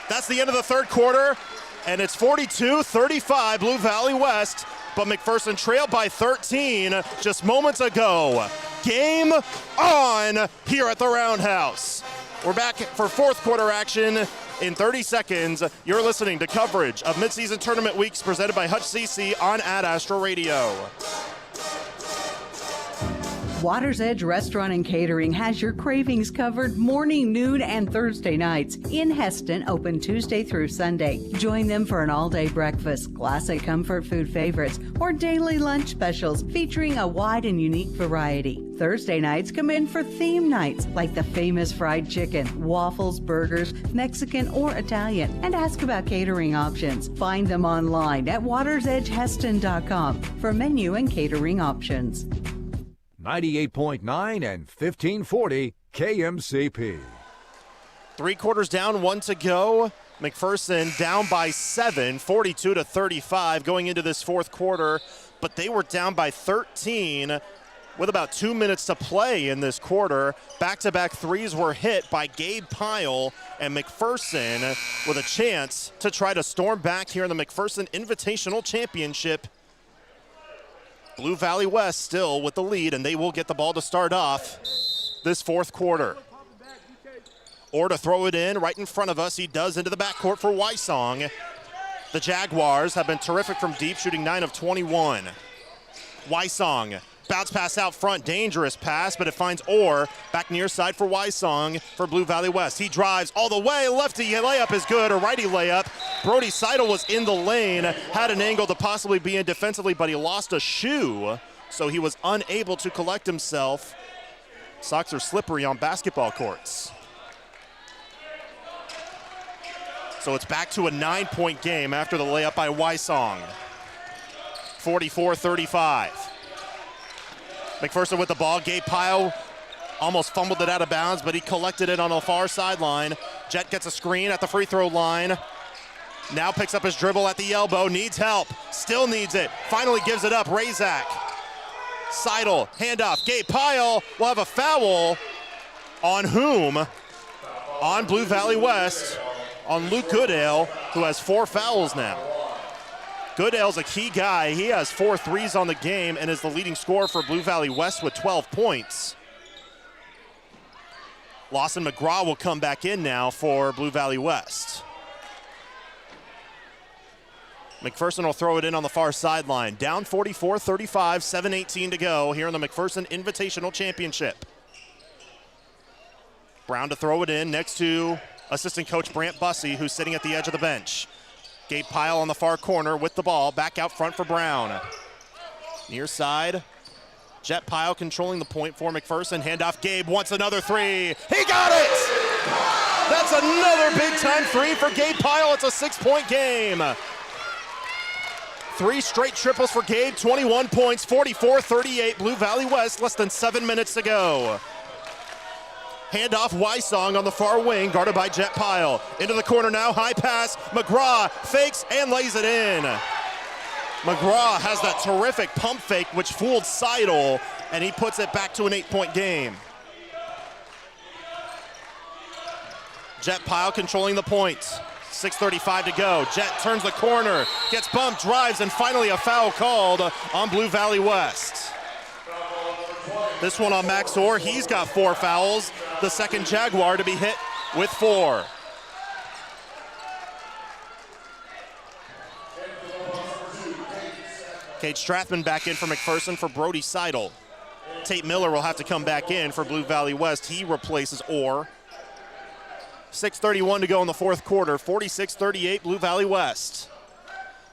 That's the end of the third quarter, and it's 42-35 Blue Valley West, but McPherson trailed by 13 just moments ago. Game on here at the Roundhouse. We're back for fourth quarter action in 30 seconds. You're listening to coverage of midseason tournament weeks presented by Hutch CC on Ad Astra Radio. Water's Edge Restaurant and Catering has your cravings covered morning, noon, and Thursday nights. In Heston, open Tuesday through Sunday. Join them for an all-day breakfast, classic comfort food favorites, or daily lunch specials featuring a wide and unique variety. Thursday nights come in for theme nights like the famous fried chicken, waffles, burgers, Mexican or Italian, and ask about catering options. Find them online at watersedgeheston.com for menu and catering options. 98.9 and 1540 KMCP. 3 quarters down, 1 to go. McPherson down by 7, 42-35 going into this fourth quarter, but they were down by 13 with about 2 minutes to play in this quarter. Back-to-back threes were hit by Gabe Pyle, and McPherson with a chance to try to storm back here in the McPherson Invitational Championship. Blue Valley West still with the lead, and they will get the ball to start off this fourth quarter. Or to throw it in right in front of us, he does into the backcourt for Wysong. The Jaguars have been terrific from deep, shooting 9 of 21. Wysong, bounce pass out front, dangerous pass, but it finds Orr back near side for Wysong for Blue Valley West. He drives all the way, lefty layup is good, a righty layup. Brody Seidel was in the lane, had an angle to possibly be in defensively, but he lost a shoe, so he was unable to collect himself. Sox are slippery on basketball courts. So it's back to a 9-point game after the layup by Wysong. 44-35. McPherson with the ball. Gabe Pyle almost fumbled it out of bounds, but he collected it on the far sideline. Jet gets a screen at the free throw line. Now picks up his dribble at the elbow, needs help, still needs it, finally gives it up. Razak, Seidel, handoff. Gabe Pyle will have a foul on whom? On Blue Valley West, on Luke Goodale, who has 4 fouls now. Goodale's a key guy. He has 4 threes on the game and is the leading scorer for Blue Valley West with 12 points. Lawson McGraw will come back in now for Blue Valley West. McPherson will throw it in on the far sideline. Down 44-35, 7:18 to go here in the McPherson Invitational Championship. Brown to throw it in next to assistant coach Brant Bussey, who's sitting at the edge of the bench. Gabe Pyle on the far corner with the ball, back out front for Brown. Near side, Jet Pyle controlling the point for McPherson. Handoff, Gabe wants another three. He got it! That's another big-time three for Gabe Pyle. It's a 6-point game. 3 straight triples for Gabe, 21 points, 44-38. Blue Valley West, less than 7 minutes to go. Handoff Wysong on the far wing, guarded by Jet Pyle. Into the corner now, high pass. McGraw fakes and lays it in. McGraw has that terrific pump fake, which fooled Seidel, and he puts it back to an 8-point game. Jet Pyle controlling the point. 6:35 to go. Jet turns the corner, gets bumped, drives, and finally a foul called on Blue Valley West. This one on Max Orr. He's got 4 fouls. The second Jaguar to be hit with 4. Cade Strathman back in for McPherson for Brody Seidel. Tate Miller will have to come back in for Blue Valley West. He replaces Orr. 6:31 to go in the fourth quarter. 46-38 Blue Valley West.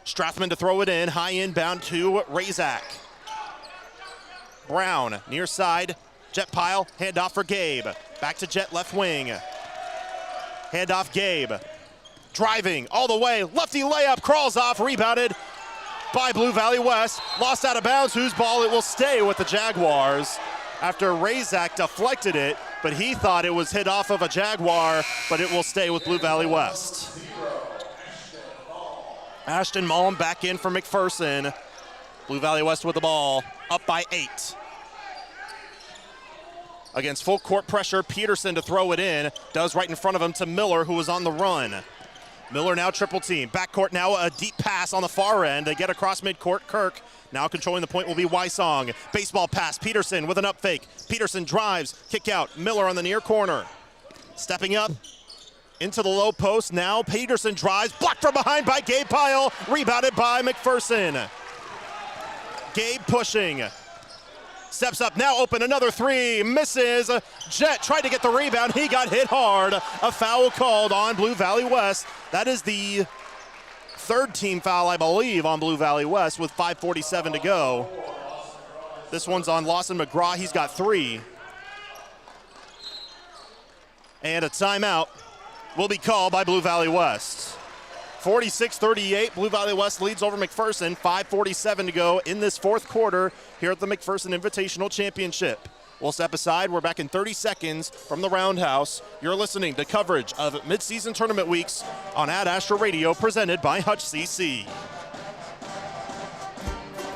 Strathman to throw it in. High inbound to Razak. Brown near side. Jet Pyle. Handoff for Gabe. Back to Jet left wing. Handoff Gabe. Driving all the way. Lefty layup. Crawls off. Rebounded by Blue Valley West. Lost out of bounds. Whose ball? It will stay with the Jaguars after Razak deflected it, but he thought it was hit off of a Jaguar, but it will stay with Blue Valley West. Ashton Mullen back in for McPherson. Blue Valley West with the ball, up by 8. Against full court pressure, Peterson to throw it in. Does right in front of him to Miller, who was on the run. Miller now triple team. Backcourt now a deep pass on the far end. They get across midcourt. Kirk now controlling the point will be Wysong. Baseball pass. Peterson with an up fake. Peterson drives. Kick out. Miller on the near corner. Stepping up into the low post. Now Peterson drives. Blocked from behind by Gabe Pyle. Rebounded by McPherson. Gabe pushing. Steps up, now open, another 3, misses. Jet tried to get the rebound, he got hit hard. A foul called on Blue Valley West. That is the 3rd team foul, I believe, on Blue Valley West with 5:47 to go. This one's on Lawson McGraw, he's got 3. And a timeout will be called by Blue Valley West. 46-38, Blue Valley West leads over McPherson. 5:47 to go in this fourth quarter here at the McPherson Invitational Championship. We'll step aside. We're back in 30 seconds from the Roundhouse. You're listening to coverage of midseason tournament weeks on Ad Astra Radio, presented by Hutch CC.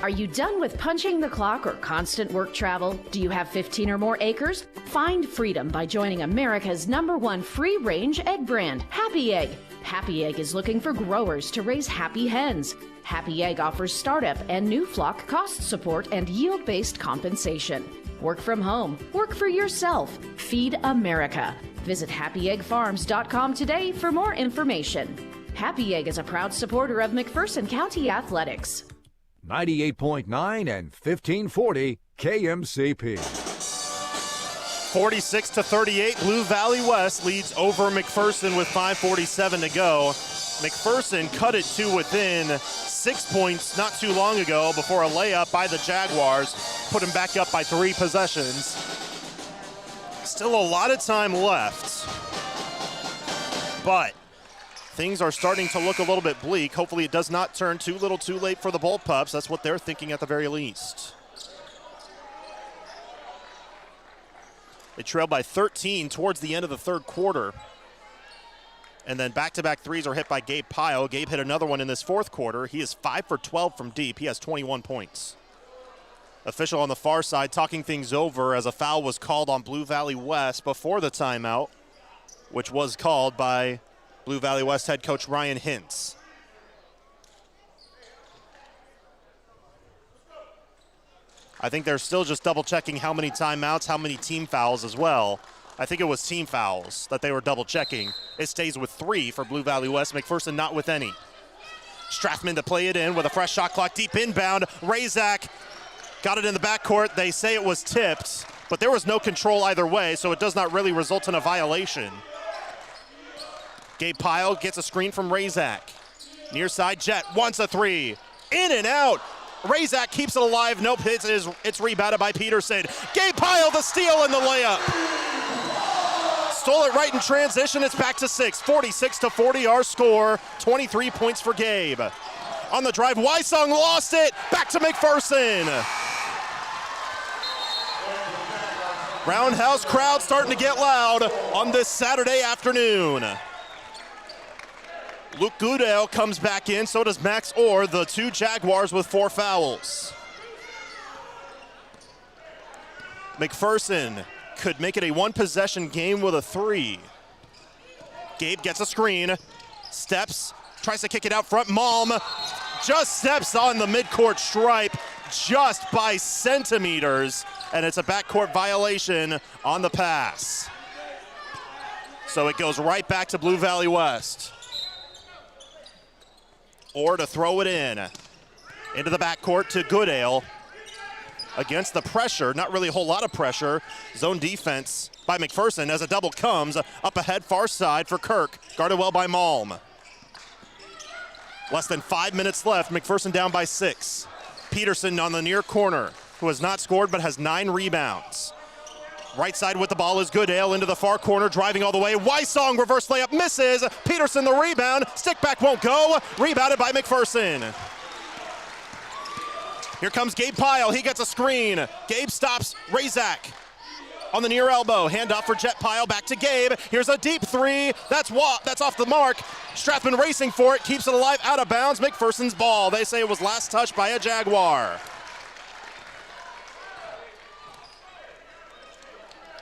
Are you done with punching the clock or constant work travel? Do you have 15 or more acres? Find freedom by joining America's #1 free-range egg brand, Happy Egg. Happy Egg is looking for growers to raise happy hens. Happy Egg offers startup and new flock cost support and yield-based compensation. Work from home. Work for yourself. Feed America. Visit happyeggfarms.com today for more information. Happy Egg is a proud supporter of McPherson County Athletics. 98.9 and 1540 KMCP. 46-38, Blue Valley West leads over McPherson with 5:47 to go. McPherson cut it to within 6 points not too long ago before a layup by the Jaguars put him back up by 3 possessions. Still a lot of time left, but things are starting to look a little bit bleak. Hopefully it does not turn too little too late for the Bull Pups. That's what they're thinking at the very least. They trailed by 13 towards the end of the third quarter. And then back-to-back threes are hit by Gabe Pyle. Gabe hit another one in this fourth quarter. He is 5 for 12 from deep. He has 21 points. Official on the far side talking things over as a foul was called on Blue Valley West before the timeout, which was called by Blue Valley West head coach Ryan Hintz. I think they're still just double-checking how many timeouts, how many team fouls as well. I think it was team fouls that they were double-checking. It stays with 3 for Blue Valley West. McPherson not with any. Strathman to play it in with a fresh shot clock. Deep inbound. Razak got it in the backcourt. They say it was tipped, but there was no control either way, so it does not really result in a violation. Gabe Pyle gets a screen from Razak. Near side, Jet wants a 3. In and out. Razak keeps it alive. Nope, it's rebounded by Peterson. Gabe Pyle the steal and the layup. Stole it right in transition. It's back to 6. 46-40 our score. 23 points for Gabe. On the drive, Wysong lost it. Back to McPherson. Roundhouse crowd starting to get loud on this Saturday afternoon. Luke Goodale comes back in, so does Max Orr, the two Jaguars with 4 fouls. McPherson could make it a one-possession game with a 3. Gabe gets a screen, steps, tries to kick it out front. Malm just steps on the midcourt stripe just by centimeters, and it's a backcourt violation on the pass. So it goes right back to Blue Valley West. Or to throw it into the backcourt to Goodale. Against the pressure, not really a whole lot of pressure. Zone defense by McPherson as a double comes up ahead, far side for Kirk. Guarded well by Malm. Less than 5 minutes left, McPherson down by 6. Peterson on the near corner, who has not scored but has 9 rebounds. Right side with the ball is Goodale into the far corner, driving all the way. Wysong reverse layup misses. Peterson the rebound. Stick back won't go. Rebounded by McPherson. Here comes Gabe Pyle. He gets a screen. Gabe stops Razak on the near elbow. Handoff for Jet Pyle. Back to Gabe. Here's a deep 3. That's off the mark. Strathman racing for it. Keeps it alive. Out of bounds. McPherson's ball. They say it was last touched by a Jaguar.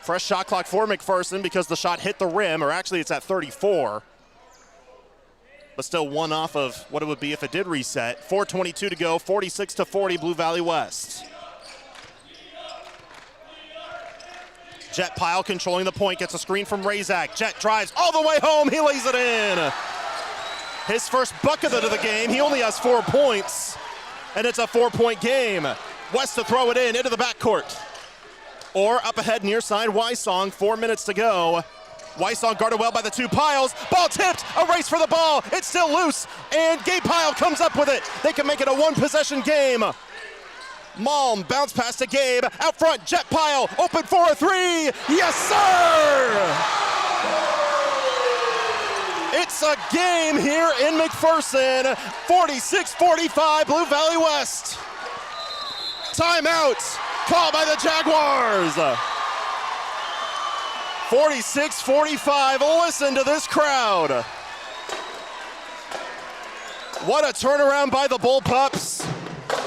Fresh shot clock for McPherson because the shot hit the rim, or actually it's at 34. But still one off of what it would be if it did reset. 4:22 to go, 46-40, Blue Valley West. Jet Pyle controlling the point, gets a screen from Razak. Jet drives all the way home, he lays it in. His first bucket of the game, he only has 4 points, and it's a 4-point game. West to throw it into the backcourt. Or up ahead near side, Wysong, 4 minutes to go. Wysong guarded well by the 2 Piles. Ball tipped, a race for the ball. It's still loose, and Gabe Pyle comes up with it. They can make it a one-possession game. Malm bounce pass to Gabe. Out front, Jet Pyle, open for a 3. Yes, sir! It's a game here in McPherson. 46-45, Blue Valley West. Timeout called by the Jaguars. 46-45, listen to this crowd. What a turnaround by the Bullpups.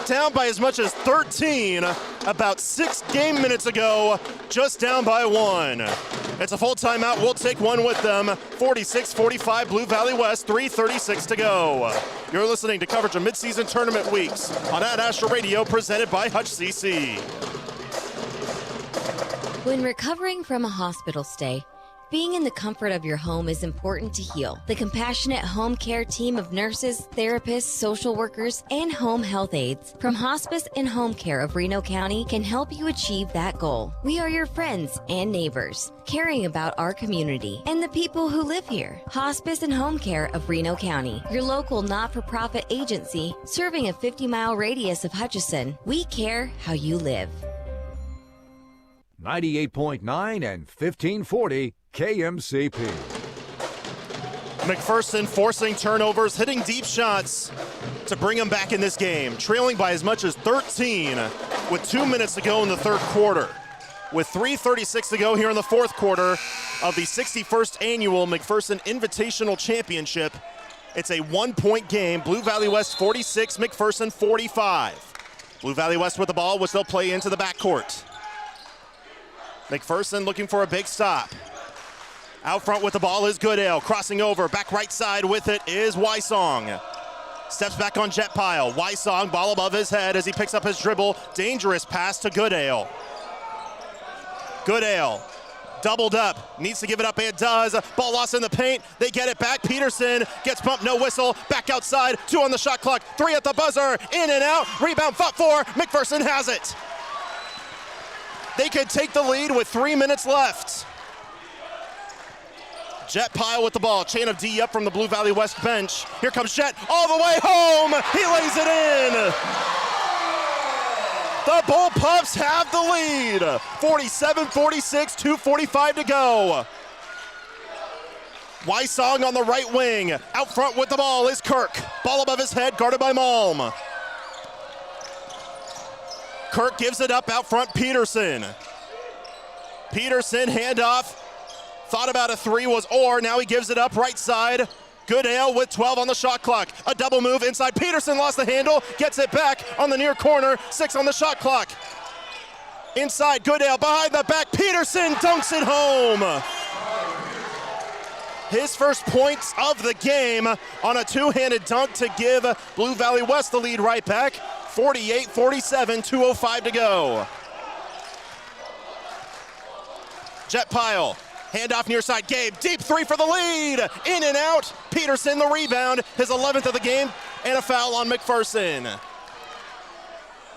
Down by as much as 13 about 6 game minutes ago, just down by 1. It's a full timeout, we'll take one with them. 46-45, Blue Valley West, 3:36 to go. You're listening to coverage of midseason tournament weeks on Ad Astra Radio, presented by Hutch CC. When recovering from a hospital stay, being in the comfort of your home is important to heal. The compassionate home care team of nurses, therapists, social workers, and home health aides from Hospice and Home Care of Reno County can help you achieve that goal. We are your friends and neighbors, caring about our community and the people who live here. Hospice and Home Care of Reno County, your local not-for-profit agency serving a 50-mile radius of Hutchinson. We care how you live. 98.9 and 1540 KMCP. McPherson forcing turnovers, hitting deep shots to bring them back in this game. Trailing by as much as 13 with 2 minutes to go in the third quarter. With 3:36 to go here in the fourth quarter of the 61st annual McPherson Invitational Championship. It's a 1-point game. Blue Valley West 46, McPherson 45. Blue Valley West with the ball, which they'll play into the backcourt. McPherson looking for a big stop. Out front with the ball is Goodale, crossing over, back right side with it is Wysong. Steps back on Jet Pyle. Wysong, ball above his head as he picks up his dribble. Dangerous pass to Goodale. Goodale, doubled up, needs to give it up, and it does. Ball lost in the paint, they get it back. Peterson gets bumped, no whistle, back outside, 2 on the shot clock, 3 at the buzzer, in and out, rebound fought for, McPherson has it. They could take the lead with 3 minutes left. Jet Pyle with the ball, chain of D up from the Blue Valley West bench. Here comes Jet, all the way home, he lays it in. The Bullpups have the lead. 47-46, 2:45 to go. Wysong on the right wing, out front with the ball is Kirk. Ball above his head, guarded by Malm. Kirk gives it up out front, Peterson. Peterson, handoff. Thought about a three, was Orr. Now he gives it up right side. Goodale with 12 on the shot clock. A double move inside. Peterson lost the handle, gets it back on the near corner. 6 on the shot clock. Inside, Goodale behind the back. Peterson dunks it home. His first points of the game on a two-handed dunk to give Blue Valley West the lead right back. 48-47, 2:05 to go. Jet Pyle, handoff near side. Gabe, deep three for the lead. In and out. Peterson the rebound, his 11th of the game, and a foul on McPherson.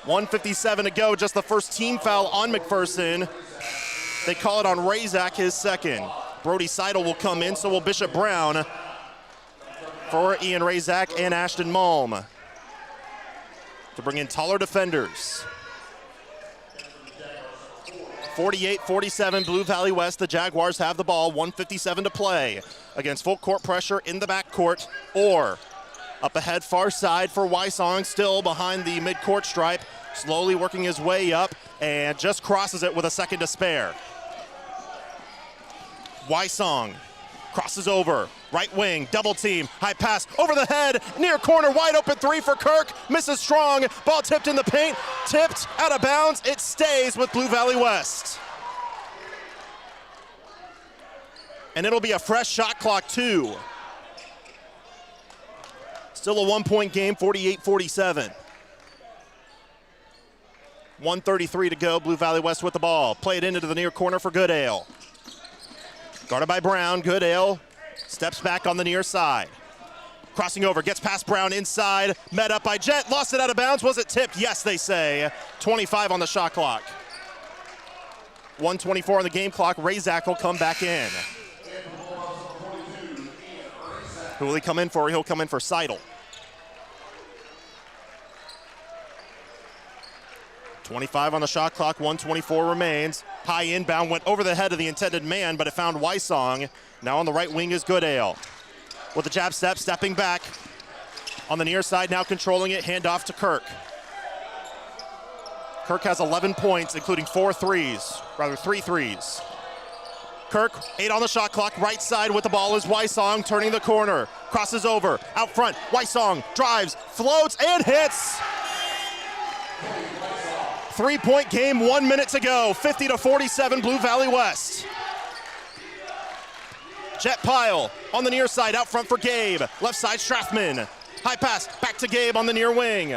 1:57 to go, just the first team foul on McPherson. They call it on Razak, his second. Brody Seidel will come in, so will Bishop Brown for Ian Razak and Ashton Malm to bring in taller defenders. 48-47, Blue Valley West. The Jaguars have the ball, 1:57 to play against full court pressure in the backcourt. Orr up ahead, far side for Wysong, still behind the midcourt stripe, slowly working his way up and just crosses it with a second to spare. Wysong crosses over, right wing, double team, high pass, over the head, near corner, wide open three for Kirk, misses strong, ball tipped in the paint, tipped, out of bounds, it stays with Blue Valley West. And it'll be a fresh shot clock too. Still a 1-point game, 48-47. 1:33 to go, Blue Valley West with the ball. Play it into the near corner for Goodale. Guarded by Brown, Goodale steps back on the near side. Crossing over, gets past Brown inside, met up by Jet, lost it out of bounds. Was it tipped? Yes, they say. 25 on the shot clock. 1:24 on the game clock. Razak will come back in. Who will he come in for? He'll come in for Seidel. 25 on the shot clock, 1:24 remains. High inbound, went over the head of the intended man, but it found Wysong. Now on the right wing is Goodale. With the jab step, stepping back. On the near side, now controlling it, handoff to Kirk. Kirk has 11 points, including 3 threes. Kirk, 8 on the shot clock, right side with the ball is Wysong, turning the corner. Crosses over, out front, Wysong drives, floats, and hits. 3-point game, 1 minute to go, 50-47, Blue Valley West. Jet Pyle on the near side, out front for Gabe. Left side, Strathman. High pass, back to Gabe on the near wing.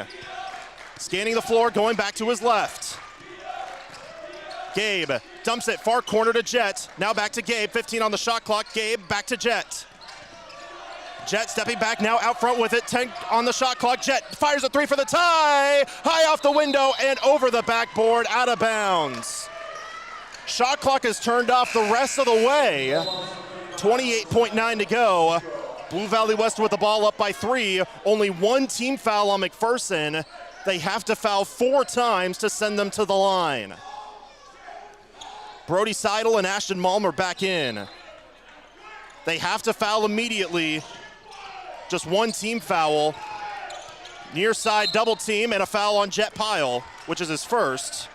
Scanning the floor, going back to his left. Gabe dumps it, far corner to Jet. Now back to Gabe, 15 on the shot clock. Gabe back to Jet. Jet stepping back, now out front with it, 10 on the shot clock. Jet fires a three for the tie, high off the window and over the backboard, out of bounds. Shot clock is turned off the rest of the way. 28.9 to go. Blue Valley West with the ball up by 3. Only one team foul on McPherson. They have to foul 4 times to send them to the line. Brody Seidel and Ashton Malm are back in. They have to foul immediately. Just one team foul. Near side double team and a foul on Jet Pyle, which is his first.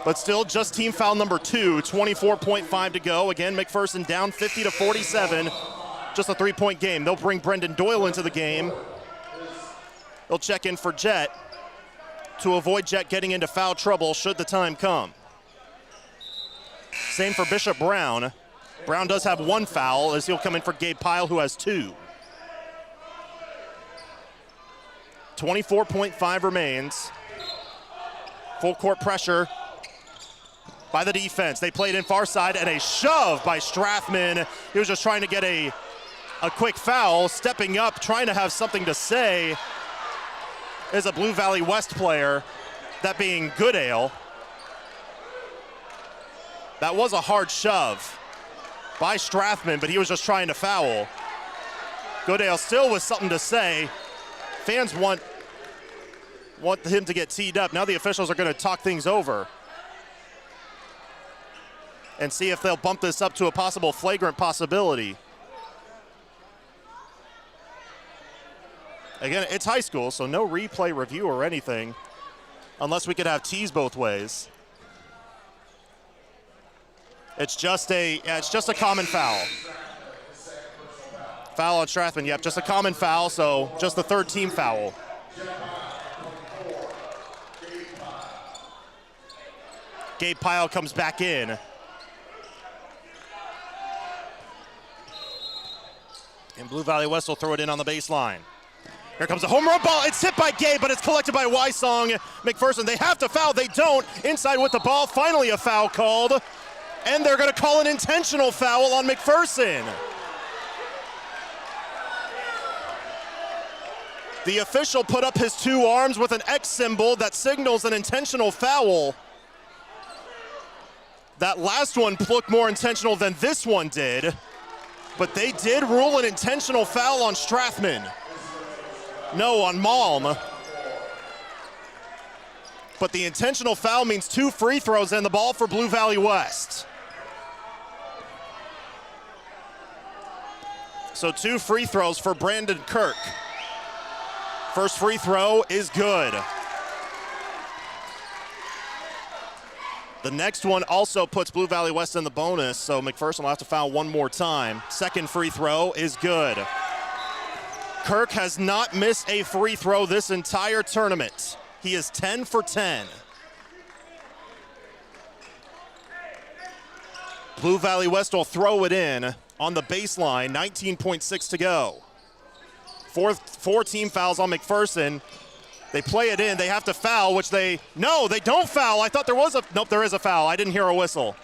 But still just team foul number 2, 24.5 to go. Again, McPherson down 50-47. Just a 3-point game. They'll bring Brendan Doyle into the game. They'll check in for Jet to avoid Jet getting into foul trouble should the time come. Same for Bishop Brown. Brown does have 1 foul as he'll come in for Gabe Pyle, who has 2. 24.5 remains. Full court pressure by the defense. They played in far side and a shove by Strathman. He was just trying to get a quick foul, stepping up, trying to have something to say is a Blue Valley West player, that being Goodale. That was a hard shove by Strathman, but he was just trying to foul. Goodale still with something to say. Fans want him to get teed up. Now the officials are going to talk things over and see if they'll bump this up to a possible flagrant possibility. Again, it's high school, so no replay review or anything, unless we could have tees both ways. It's just a common foul. Foul on Strathman, yep, just a common foul, so just the third team foul. Gabe Pyle comes back in. And Blue Valley West will throw it in on the baseline. Here comes a home run ball. It's hit by Gabe, but it's collected by Wysong. McPherson, they have to foul. They don't. Inside with the ball. Finally a foul called. And they're going to call an intentional foul on McPherson. The official put up his two arms with an X symbol that signals an intentional foul. That last one looked more intentional than this one did, but they did rule an intentional foul on Strathman. No, on Malm. But the intentional foul means 2 free throws and the ball for Blue Valley West. So 2 free throws for Brandon Kirk. First free throw is good. The next one also puts Blue Valley West in the bonus, so McPherson will have to foul one more time. Second free throw is good. Kirk has not missed a free throw this entire tournament. He is 10 for 10. Blue Valley West will throw it in on the baseline, 19.6 to go. Four team fouls on McPherson. They play it in, they have to foul, which they don't foul. I thought there was nope, there is a foul. I didn't hear a whistle.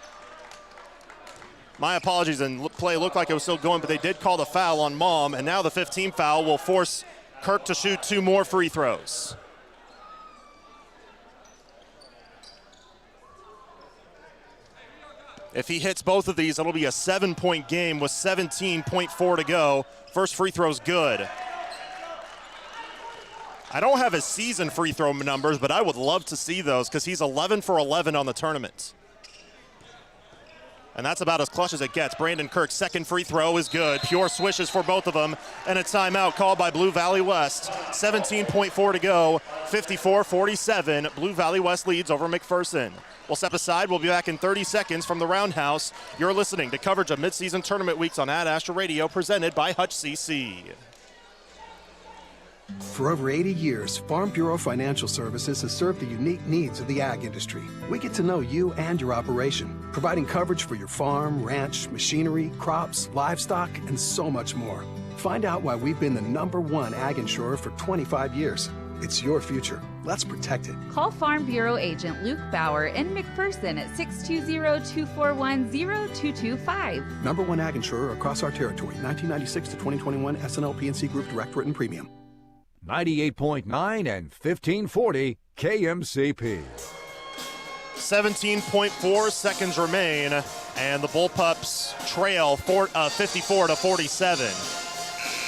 My apologies, and play looked like it was still going, but they did call the foul on Malm, and now the 15th foul will force Kirk to shoot 2 more free throws. If he hits both of these, it'll be a 7-point game with 17.4 to go. First free throw's good. I don't have his season free throw numbers, but I would love to see those because he's 11 for 11 on the tournament. And that's about as clutch as it gets. Brandon Kirk's second free throw is good. Pure swishes for both of them. And a timeout called by Blue Valley West. 17.4 to go, 54-47. Blue Valley West leads over McPherson. We'll step aside. We'll be back in 30 seconds from the Roundhouse. You're listening to coverage of midseason tournament weeks on Ad Astra Radio, presented by Hutch CC. For over 80 years, Farm Bureau Financial Services has served the unique needs of the ag industry. We get to know you and your operation, providing coverage for your farm, ranch, machinery, crops, livestock, and so much more. Find out why we've been the #1 ag insurer for 25 years. It's your future. Let's protect it. Call Farm Bureau agent Luke Bauer in McPherson at 620-241-0225. #1 ag insurer across our territory. 1996 to 2021 SNL PNC Group Direct Written Premium. 98.9 and 1540 KMCP. 17.4 seconds remain, and the Bullpups trail 54-47.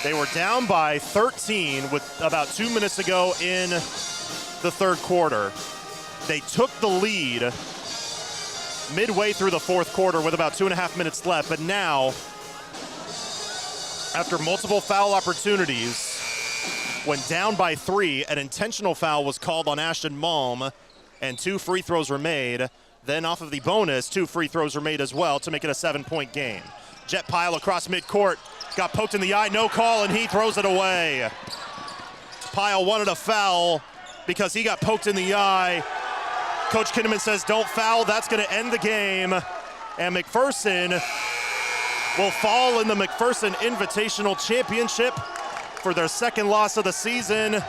They were down by 13 with about 2 minutes to go in the third quarter. They took the lead midway through the fourth quarter with about 2.5 minutes left, but now, after multiple foul opportunities, when down by 3, an intentional foul was called on Ashton Malm, and 2 free throws were made. Then off of the bonus, 2 free throws were made as well to make it a 7-point game. Jet Pyle across midcourt, got poked in the eye, no call, and he throws it away. Pyle wanted a foul because he got poked in the eye. Coach Kinnaman says don't foul, that's gonna end the game. And McPherson will fall in the McPherson Invitational Championship for their second loss of the season.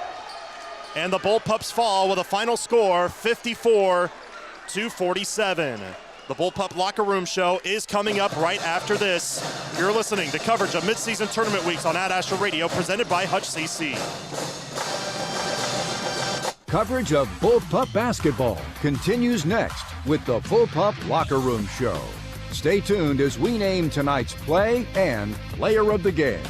And the Bullpups fall with a final score, 54-47. The Bullpup Locker Room Show is coming up right after this. You're listening to coverage of midseason tournament weeks on Ad Astra Radio, presented by Hutch CC. Coverage of Bullpup basketball continues next with the Bullpup Locker Room Show. Stay tuned as we name tonight's play and player of the game.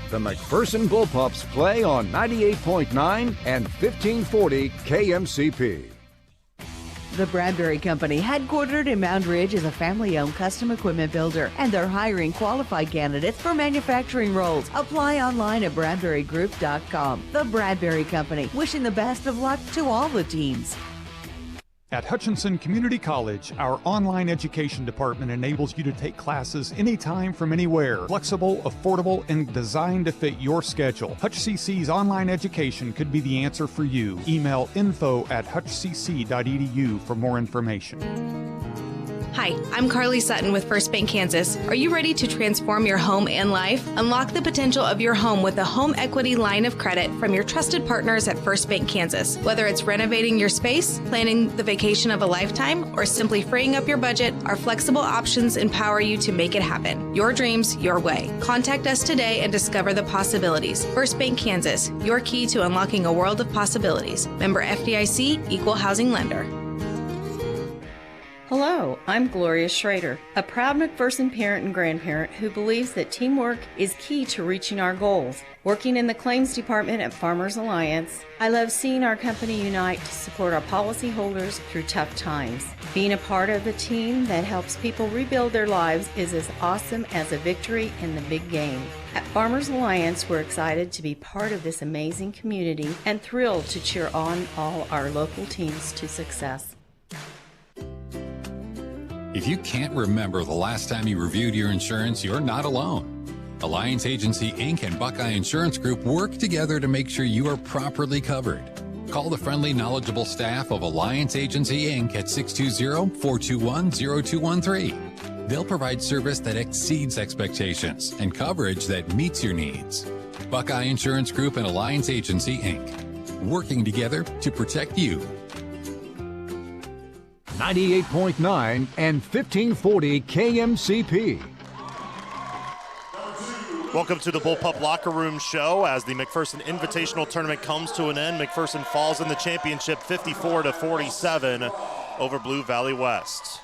The McPherson Bullpups play on 98.9 and 1540 KMCP. The Bradbury Company, headquartered in Mound Ridge, is a family-owned custom equipment builder, and they're hiring qualified candidates for manufacturing roles. Apply online at BradburyGroup.com. The Bradbury Company, wishing the best of luck to all the teams. At Hutchinson Community College, our online education department enables you to take classes anytime from anywhere. Flexible, affordable, and designed to fit your schedule. HutchCC's online education could be the answer for you. Email info@hutchcc.edu for more information. Hi, I'm Carly Sutton with First Bank Kansas. Are you ready to transform your home and life? Unlock the potential of your home with a home equity line of credit from your trusted partners at First Bank Kansas. Whether it's renovating your space, planning the vacation of a lifetime, or simply freeing up your budget, our flexible options empower you to make it happen. Your dreams, your way. Contact us today and discover the possibilities. First Bank Kansas, your key to unlocking a world of possibilities. Member FDIC, Equal Housing Lender. Hello, I'm Gloria Schrader, a proud McPherson parent and grandparent who believes that teamwork is key to reaching our goals. Working in the claims department at Farmers Alliance, I love seeing our company unite to support our policyholders through tough times. Being a part of a team that helps people rebuild their lives is as awesome as a victory in the big game. At Farmers Alliance, we're excited to be part of this amazing community and thrilled to cheer on all our local teams to success. If you can't remember the last time you reviewed your insurance, you're not alone. Alliance Agency Inc. and Buckeye Insurance Group work together to make sure you are properly covered. Call the friendly, knowledgeable staff of Alliance Agency Inc. at 620-421-0213. They'll provide service that exceeds expectations and coverage that meets your needs. Buckeye Insurance Group and Alliance Agency Inc. Working together to protect you. 98.9 and 1540 KMCP. Welcome to the Bullpup Locker Room Show. As the McPherson Invitational Tournament comes to an end, McPherson falls in the championship 54-47 over Blue Valley West.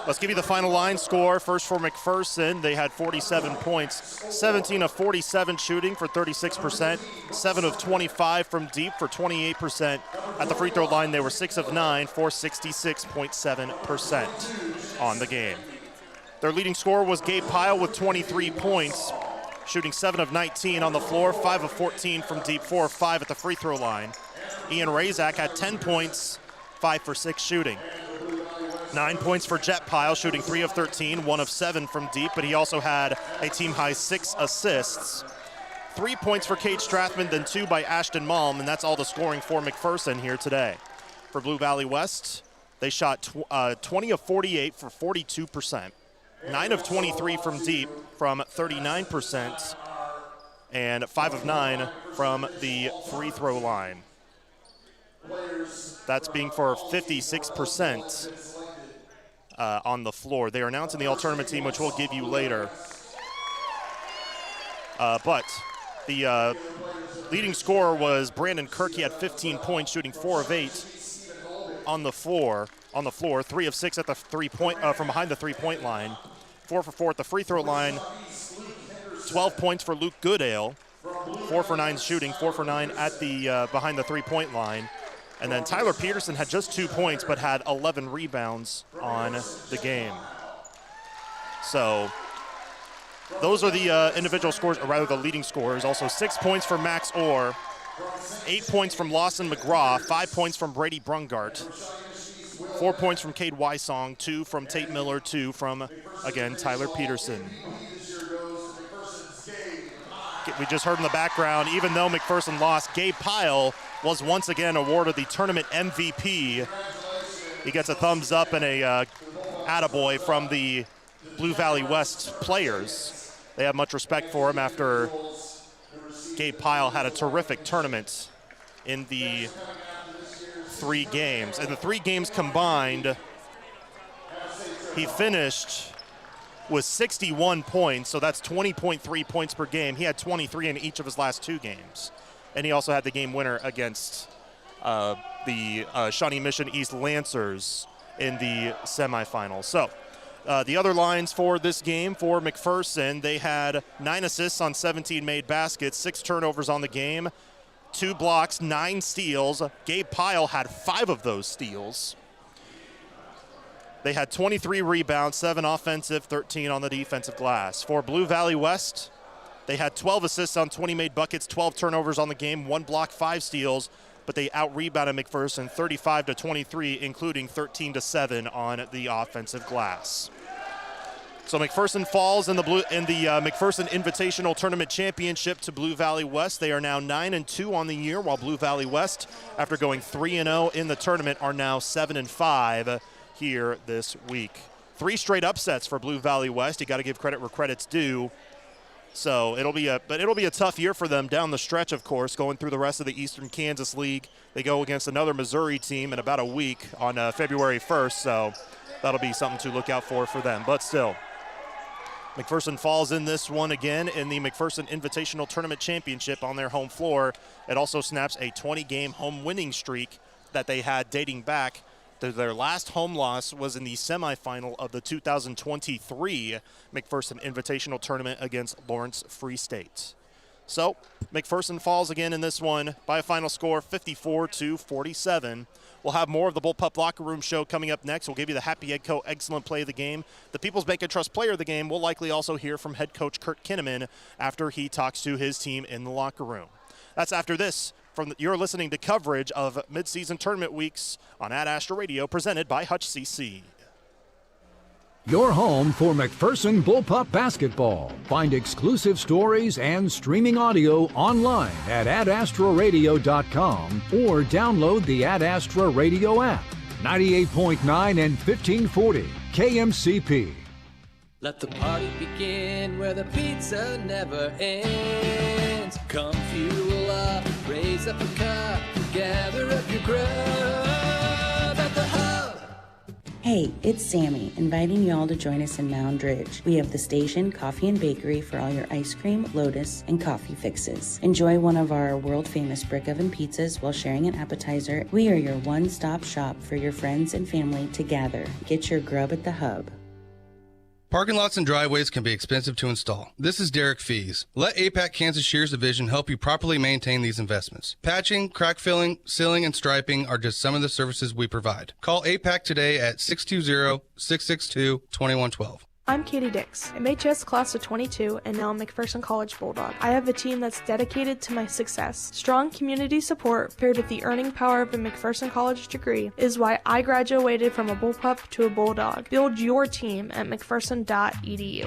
Let's give you the final line score. First for McPherson, they had 47 points, 17 of 47 shooting for 36%, 7 of 25 from deep for 28%. At the free throw line, they were 6 of 9 for 66.7% on the game. Their leading scorer was Gabe Pyle with 23 points, shooting 7 of 19 on the floor, 5 of 14 from deep, 4 of 5 at the free throw line. Ian Razak had 10 points, 5 for 6 shooting. 9 points for Jet Pyle, shooting 3 of 13, 1 of 7 from deep, but he also had a team-high 6 assists. 3 points for Kate Strathman, then 2 by Ashton Malm, and that's all the scoring for McPherson here today. For Blue Valley West, they shot 20 of 48 for 42%, 9 of 23 from deep from 39%, and 5 of 9 from the free throw line. That's being for 56%. On the floor. They are announcing the all-tournament team, which we'll give you later. But the leading scorer was Brandon Kirk. He had 15 points, shooting 4 of 8 on the floor. 3 of 6 at the from behind the three-point line. 4 for 4 at the free throw line. 12 points for Luke Goodale. 4 for 9 shooting, 4 for 9 at the behind the three-point line. And then Tyler Peterson had just 2 points, but had 11 rebounds on the game. So those are the individual scores, or rather the leading scorers. Also 6 points for Max Orr, 8 points from Lawson McGraw, 5 points from Brady Brungart, 4 points from Cade Wysong, 2 from Tate Miller, 2 from, again, Tyler Peterson. We just heard in the background, even though McPherson lost, Gabe Pyle was once again awarded the tournament MVP. He gets a thumbs up and a attaboy from the Blue Valley West players. They have much respect for him after Gabe Pyle had a terrific tournament in the 3 games. In the 3 games combined, he finished with 61 points, so that's 20.3 points per game. He had 23 in each of his last 2 games. And he also had the game winner against the Shawnee Mission East Lancers in the semifinals. So the other lines for this game for McPherson, they had 9 assists on 17 made baskets, 6 turnovers on the game, 2 blocks, 9 steals. Gabe Pyle had 5 of those steals. They had 23 rebounds, 7 offensive, 13 on the defensive glass. For Blue Valley West, they had 12 assists on 20 made buckets, 12 turnovers on the game, 1 block, 5 steals. but they out-rebounded McPherson 35-23, including 13-7 on the offensive glass. So McPherson falls in the McPherson Invitational Tournament Championship to Blue Valley West. They are now 9-2 on the year, while Blue Valley West, after going 3-0 in the tournament, are now 7-5 here this week. 3 straight upsets for Blue Valley West. You got to give credit where credit's due. So it'll be a tough year for them down the stretch, of course, going through the rest of the Eastern Kansas League. They go against another Missouri team in about a week on February 1st, so that'll be something to look out for them. But still, McPherson falls in this one again in the McPherson Invitational Tournament Championship on their home floor. It also snaps a 20-game home winning streak that they had dating back. Their last home loss was in the semifinal of the 2023 McPherson Invitational Tournament against Lawrence Free State. So McPherson falls again in this one by a final score 54-47. We'll have more of the Bullpup Locker Room Show coming up next. We'll give you the Happy Egg Co. Excellent Play of the Game. The People's Bank and Trust Player of the Game. We'll likely also hear from head coach Kurt Kinnaman after he talks to his team in the locker room. That's after this. You're listening to coverage of midseason tournament weeks on Ad Astra Radio, presented by Hutch CC. Your home for McPherson Bullpup Basketball. Find exclusive stories and streaming audio online at adastraradio.com or download the Ad Astra Radio app. 98.9 and 1540 KMCP. Let the party begin where the pizza never ends. Come fuel up, raise up a cup, gather up your grub at the Hub. Hey, it's Sammy, inviting y'all to join us in Mound Ridge. We have the station, coffee and bakery for all your ice cream, lotus, and coffee fixes. Enjoy one of our world-famous brick oven pizzas while sharing an appetizer. We are your one-stop shop for your friends and family to gather. Get your grub at the Hub. Parking lots and driveways can be expensive to install. This is Derek Fees. Let APAC Kansas Shears Division help you properly maintain these investments. Patching, crack filling, sealing, and striping are just some of the services we provide. Call APAC today at 620-662-2112. I'm Katie Dix, MHS class of 22 and now McPherson College Bulldog. I have a team that's dedicated to my success. Strong community support paired with the earning power of a McPherson College degree is why I graduated from a Bullpup to a Bulldog. Build your team at mcpherson.edu.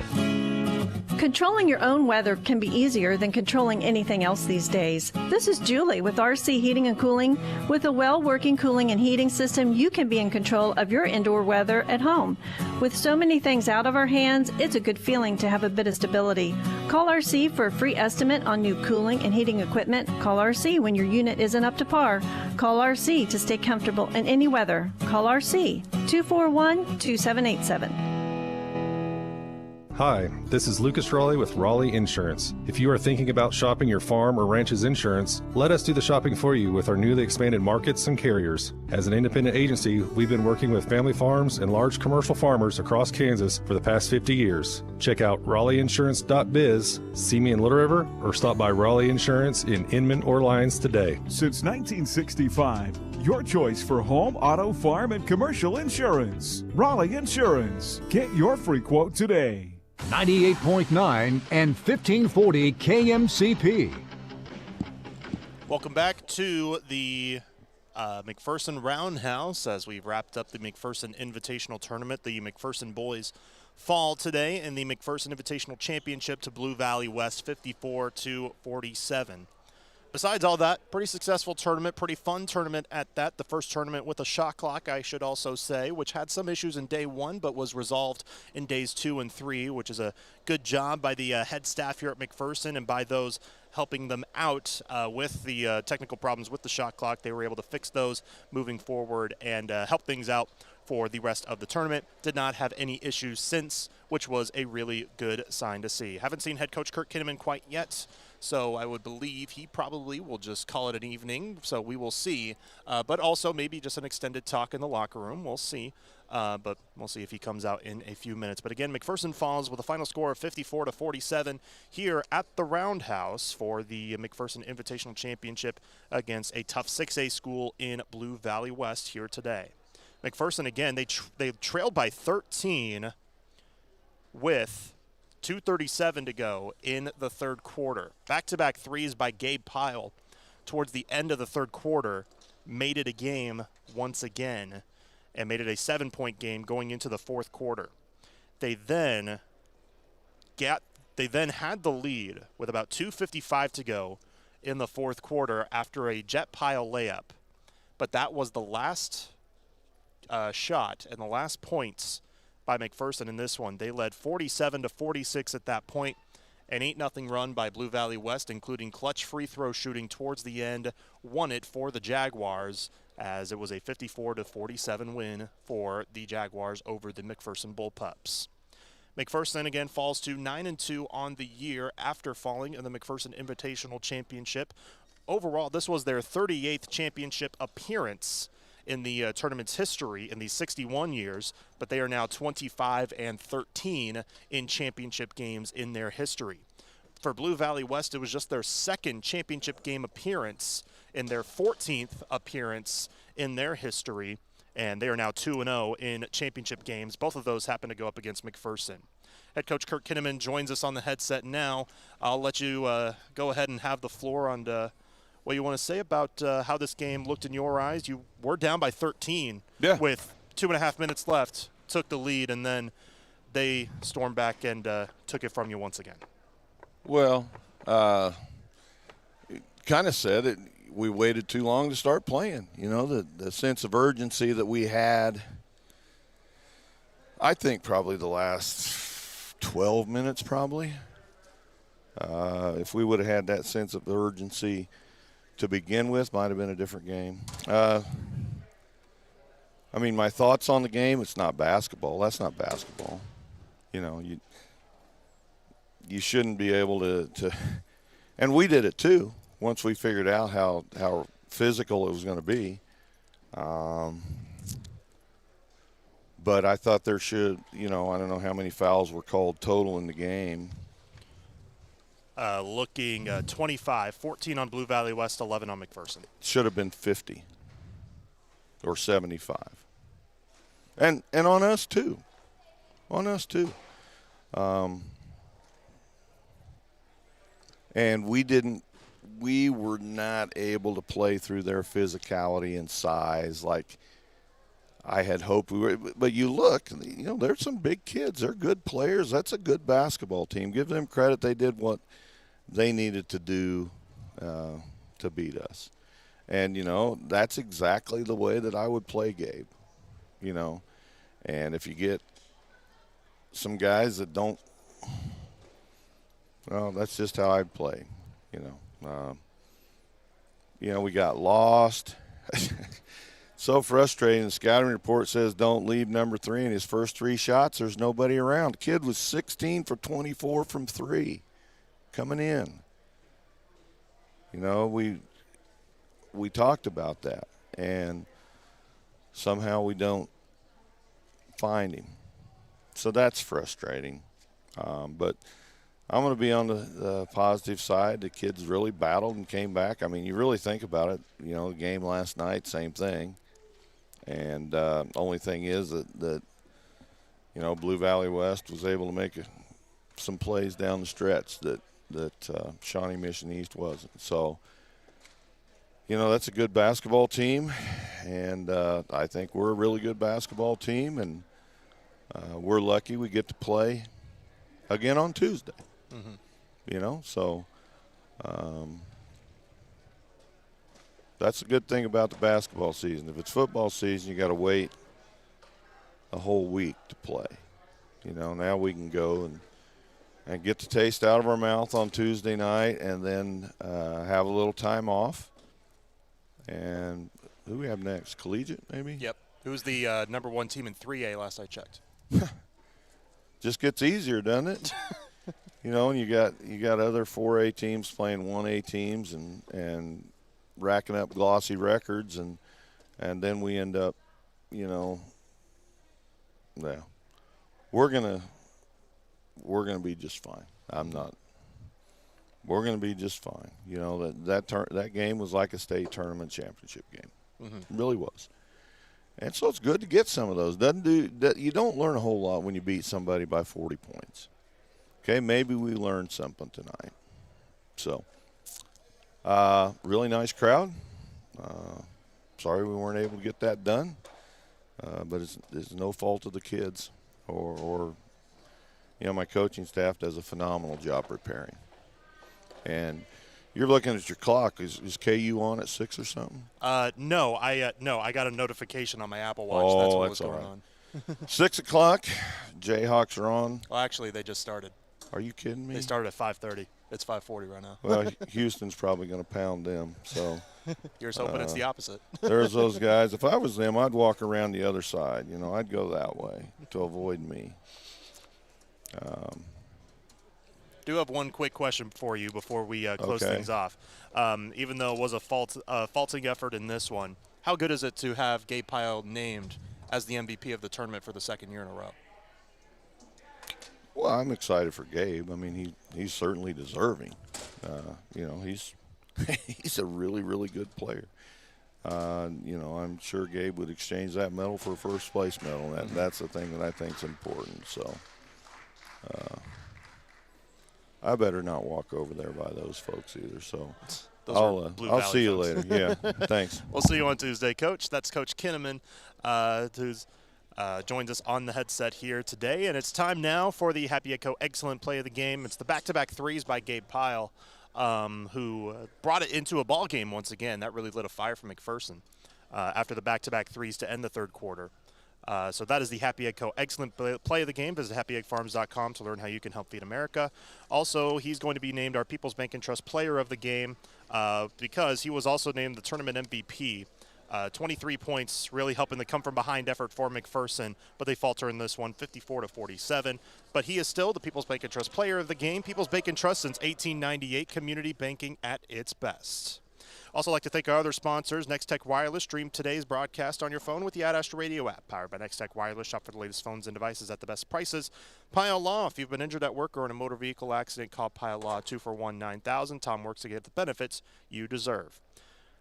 Controlling your own weather can be easier than controlling anything else these days. This is Julie with RC Heating and Cooling. With a well-working cooling and heating system, you can be in control of your indoor weather at home. With so many things out of our hands, it's a good feeling to have a bit of stability. Call RC for a free estimate on new cooling and heating equipment. Call RC when your unit isn't up to par. Call RC to stay comfortable in any weather. Call RC 241-2787. Hi, this is Lucas Raleigh with Raleigh Insurance. If you are thinking about shopping your farm or ranch's insurance, let us do the shopping for you with our newly expanded markets and carriers. As an independent agency, we've been working with family farms and large commercial farmers across Kansas for the past 50 years. Check out RaleighInsurance.biz, see me in Little River, or stop by Raleigh Insurance in Inman or Lyons today. Since 1965, your choice for home, auto, farm, and commercial insurance. Raleigh Insurance. Get your free quote today. 98.9 and 1540 KMCP. Welcome back to the McPherson Roundhouse as we wrapped up the McPherson Invitational Tournament. The McPherson boys fall today in the McPherson Invitational Championship to Blue Valley West 54-47. Besides all that, pretty successful tournament, pretty fun tournament at that. The first tournament with a shot clock, I should also say, which had some issues in day one, but was resolved in days 2 and 3, which is a good job by the head staff here at McPherson and by those helping them out with the technical problems with the shot clock. They were able to fix those moving forward and help things out for the rest of the tournament. Did not have any issues since, which was a really good sign to see. Haven't seen head coach Kurt Kinnaman quite yet, so I would believe he probably will just call it an evening, so we will see. But also maybe just an extended talk in the locker room. We'll see. But we'll see if he comes out in a few minutes. But again, McPherson falls with a final score of 54-47 here at the Roundhouse for the McPherson Invitational Championship against a tough 6A school in Blue Valley West here today. McPherson, again, they trailed by 13 with 2:37 to go in the third quarter. Back-to-back threes by Gabe Pyle towards the end of the third quarter, made it a game once again and made it a 7-point game going into the fourth quarter. They then had the lead with about 2:55 to go in the fourth quarter after a jet pile layup. But that was the last shot and the last points by McPherson in this one. They led 47-46 at that point. An 8-0 run by Blue Valley West, including clutch free throw shooting towards the end, won it for the Jaguars, as it was a 54-47 win for the Jaguars over the McPherson Bullpups. McPherson again falls to 9-2 on the year after falling in the McPherson Invitational Championship. Overall, this was their 38th championship appearance in the tournament's history in these 61 years, but they are now 25-13 in championship games in their history. For Blue Valley West, it was just their second championship game appearance in their 14th appearance in their history, and they are now 2-0 in championship games. Both of those happen to go up against McPherson. Head coach Kurt Kinnaman joins us on the headset now. I'll let you go ahead and have the floor on what you want to say about how this game looked in your eyes. You were down by 13 with 2.5 minutes left, took the lead, and then they stormed back and took it from you once again. Well, kind of said it. We waited too long to start playing. You know, the sense of urgency that we had, I think probably the last 12 minutes probably. If we would have had that sense of urgency to begin with, might have been a different game. I mean, my thoughts on the game, it's not basketball. That's not basketball. You know, you shouldn't be able to and we did it too once we figured out how physical it was going to be. But I thought there should, I don't know how many fouls were called total in the game. Looking 25, 14 on Blue Valley West, 11 on McPherson. Should have been 50 or 75. And on us too. And we were not able to play through their physicality and size like I had hoped we were. But you look, there's some big kids. They're good players. That's a good basketball team. Give them credit. They did what they needed to do to beat us. And, that's exactly the way that I would play Gabe, And if you get some guys that don't, well, that's just how I'd play, we got lost. So frustrating. The scouting report says don't leave number 3 in his first 3 shots. There's nobody around. The kid was 16 for 24 from 3 coming in. We talked about that, and somehow we don't find him. So that's frustrating. But I'm going to be on the positive side. The kids really battled and came back. I mean, you really think about it. The game last night, same thing. And only thing is that Blue Valley West was able to make some plays down the stretch that Shawnee Mission East wasn't. So, that's a good basketball team, and I think we're a really good basketball team, and we're lucky we get to play again on Tuesday. Mm-hmm. So that's a good thing about the basketball season. If it's football season, you got to wait a whole week to play. Now we can go and get the taste out of our mouth on Tuesday night, and then have a little time off. And who we have next? Collegiate, maybe? Yep. Who's the number 1 team in 3A last I checked? Just gets easier, doesn't it? And you got other 4A teams playing 1A teams and racking up glossy records, and then we end up, we're gonna be just fine. We're gonna be just fine. That game was like a state tournament championship game. Mm-hmm. It really was. And so it's good to get some of those. You don't learn a whole lot when you beat somebody by 40 points. Okay, maybe we learned something tonight. So Really nice crowd. Sorry we weren't able to get that done, but it's no fault of the kids or my coaching staff does a phenomenal job preparing. And you're looking at your clock. Is KU on at 6 or something? No, I got a notification on my Apple Watch. That's what was going on. 6 o'clock, Jayhawks are on. Well, actually, they just started. Are you kidding me? They started at 5:30. It's 5:40 right now. Well, Houston's probably going to pound them. So you're just hoping it's the opposite. There's those guys. If I was them, I'd walk around the other side. I'd go that way to avoid me. Do have one quick question for you before we close things off. Even though it was a faulting effort in this one, how good is it to have Gabe Pyle named as the MVP of the tournament for the second year in a row? Well, I'm excited for Gabe. I mean, he's certainly deserving. He's he's a really, really good player. I'm sure Gabe would exchange that medal for a first place medal. That's the thing that I think is important. So I better not walk over there by those folks either. So I'll see you later. Yeah, thanks. We'll see you on Tuesday, Coach. That's Coach Kinnaman, who's joins us on the headset here today. And it's time now for the Happy Echo Excellent Play of the Game. It's the back-to-back threes by Gabe Pyle, who brought it into a ball game once again. That really lit a fire for McPherson after the back-to-back threes to end the third quarter. So that is the Happy Egg Co. Excellent Play of the Game. Visit happyeggfarms.com to learn how you can help feed America. Also, he's going to be named our People's Bank and Trust Player of the Game because he was also named the tournament MVP. 23 points, really helping the come-from-behind effort for McPherson, but they falter in this one, 54-47. But he is still the People's Bank and Trust Player of the Game. People's Bank and Trust since 1898, community banking at its best. Also like to thank our other sponsors. Next Tech Wireless. Stream today's broadcast on your phone with the Ad Astra Radio app. Powered by Next Tech Wireless. Shop for the latest phones and devices at the best prices. Pyle Law. If you've been injured at work or in a motor vehicle accident, call Pyle Law 241-9000. Tom works to get the benefits you deserve.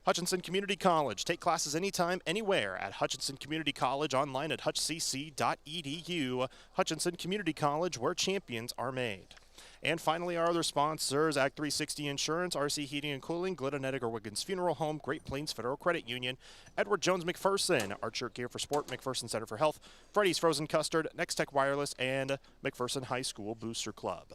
Hutchinson Community College. Take classes anytime, anywhere at Hutchinson Community College, online at hutchcc.edu. Hutchinson Community College, where champions are made. And finally, our other sponsors, Act 360 Insurance, RC Heating and Cooling, Glidden Edgar Wiggins Funeral Home, Great Plains Federal Credit Union, Edward Jones McPherson, Archer Gear for Sport, McPherson Center for Health, Freddy's Frozen Custard, Next Tech Wireless, and McPherson High School Booster Club.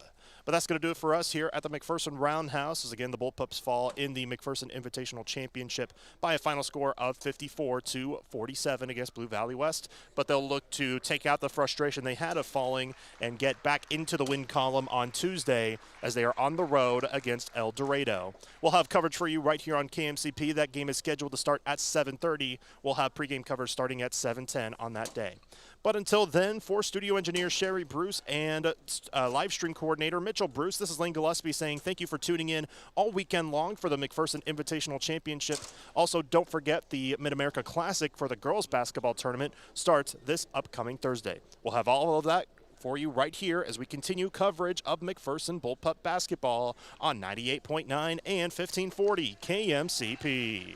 But that's going to do it for us here at the McPherson Roundhouse, as again the Bullpups fall in the McPherson Invitational Championship by a final score of 54-47 against Blue Valley West. But they'll look to take out the frustration they had of falling and get back into the win column on Tuesday as they are on the road against El Dorado. We'll have coverage for you right here on KMCP. That game is scheduled to start at 7:30. We'll have pregame coverage starting at 7:10 on that day. But until then, for studio engineer Sherry Bruce and live stream coordinator Mitchell Bruce, this is Lane Gillespie saying thank you for tuning in all weekend long for the McPherson Invitational Championship. Also, don't forget the Mid-America Classic for the girls basketball tournament starts this upcoming Thursday. We'll have all of that for you right here as we continue coverage of McPherson Bullpup basketball on 98.9 and 1540 KMCP.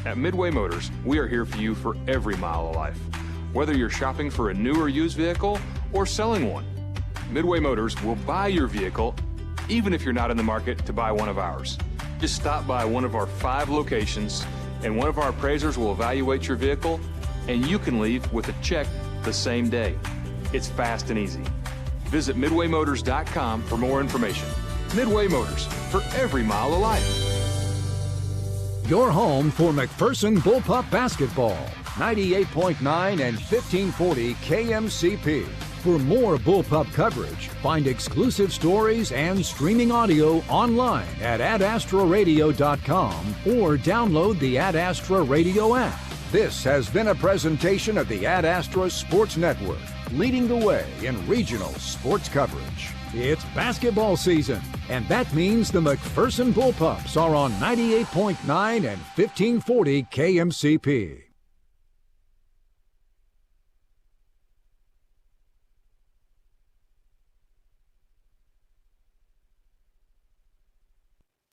At Midway Motors, we are here for you for every mile of life. Whether you're shopping for a new or used vehicle or selling one, Midway Motors will buy your vehicle even if you're not in the market to buy one of ours. Just stop by one of our 5 locations and one of our appraisers will evaluate your vehicle and you can leave with a check the same day. It's fast and easy. Visit MidwayMotors.com for more information. Midway Motors, for every mile of life. Your home for McPherson Bullpup basketball, 98.9 and 1540 KMCP. For more Bullpup coverage, find exclusive stories and streaming audio online at adastraradio.com or download the Ad Astra Radio app. This has been a presentation of the Ad Astra Sports Network, leading the way in regional sports coverage. It's basketball season, and that means the McPherson Bullpups are on 98.9 and 1540 KMCP.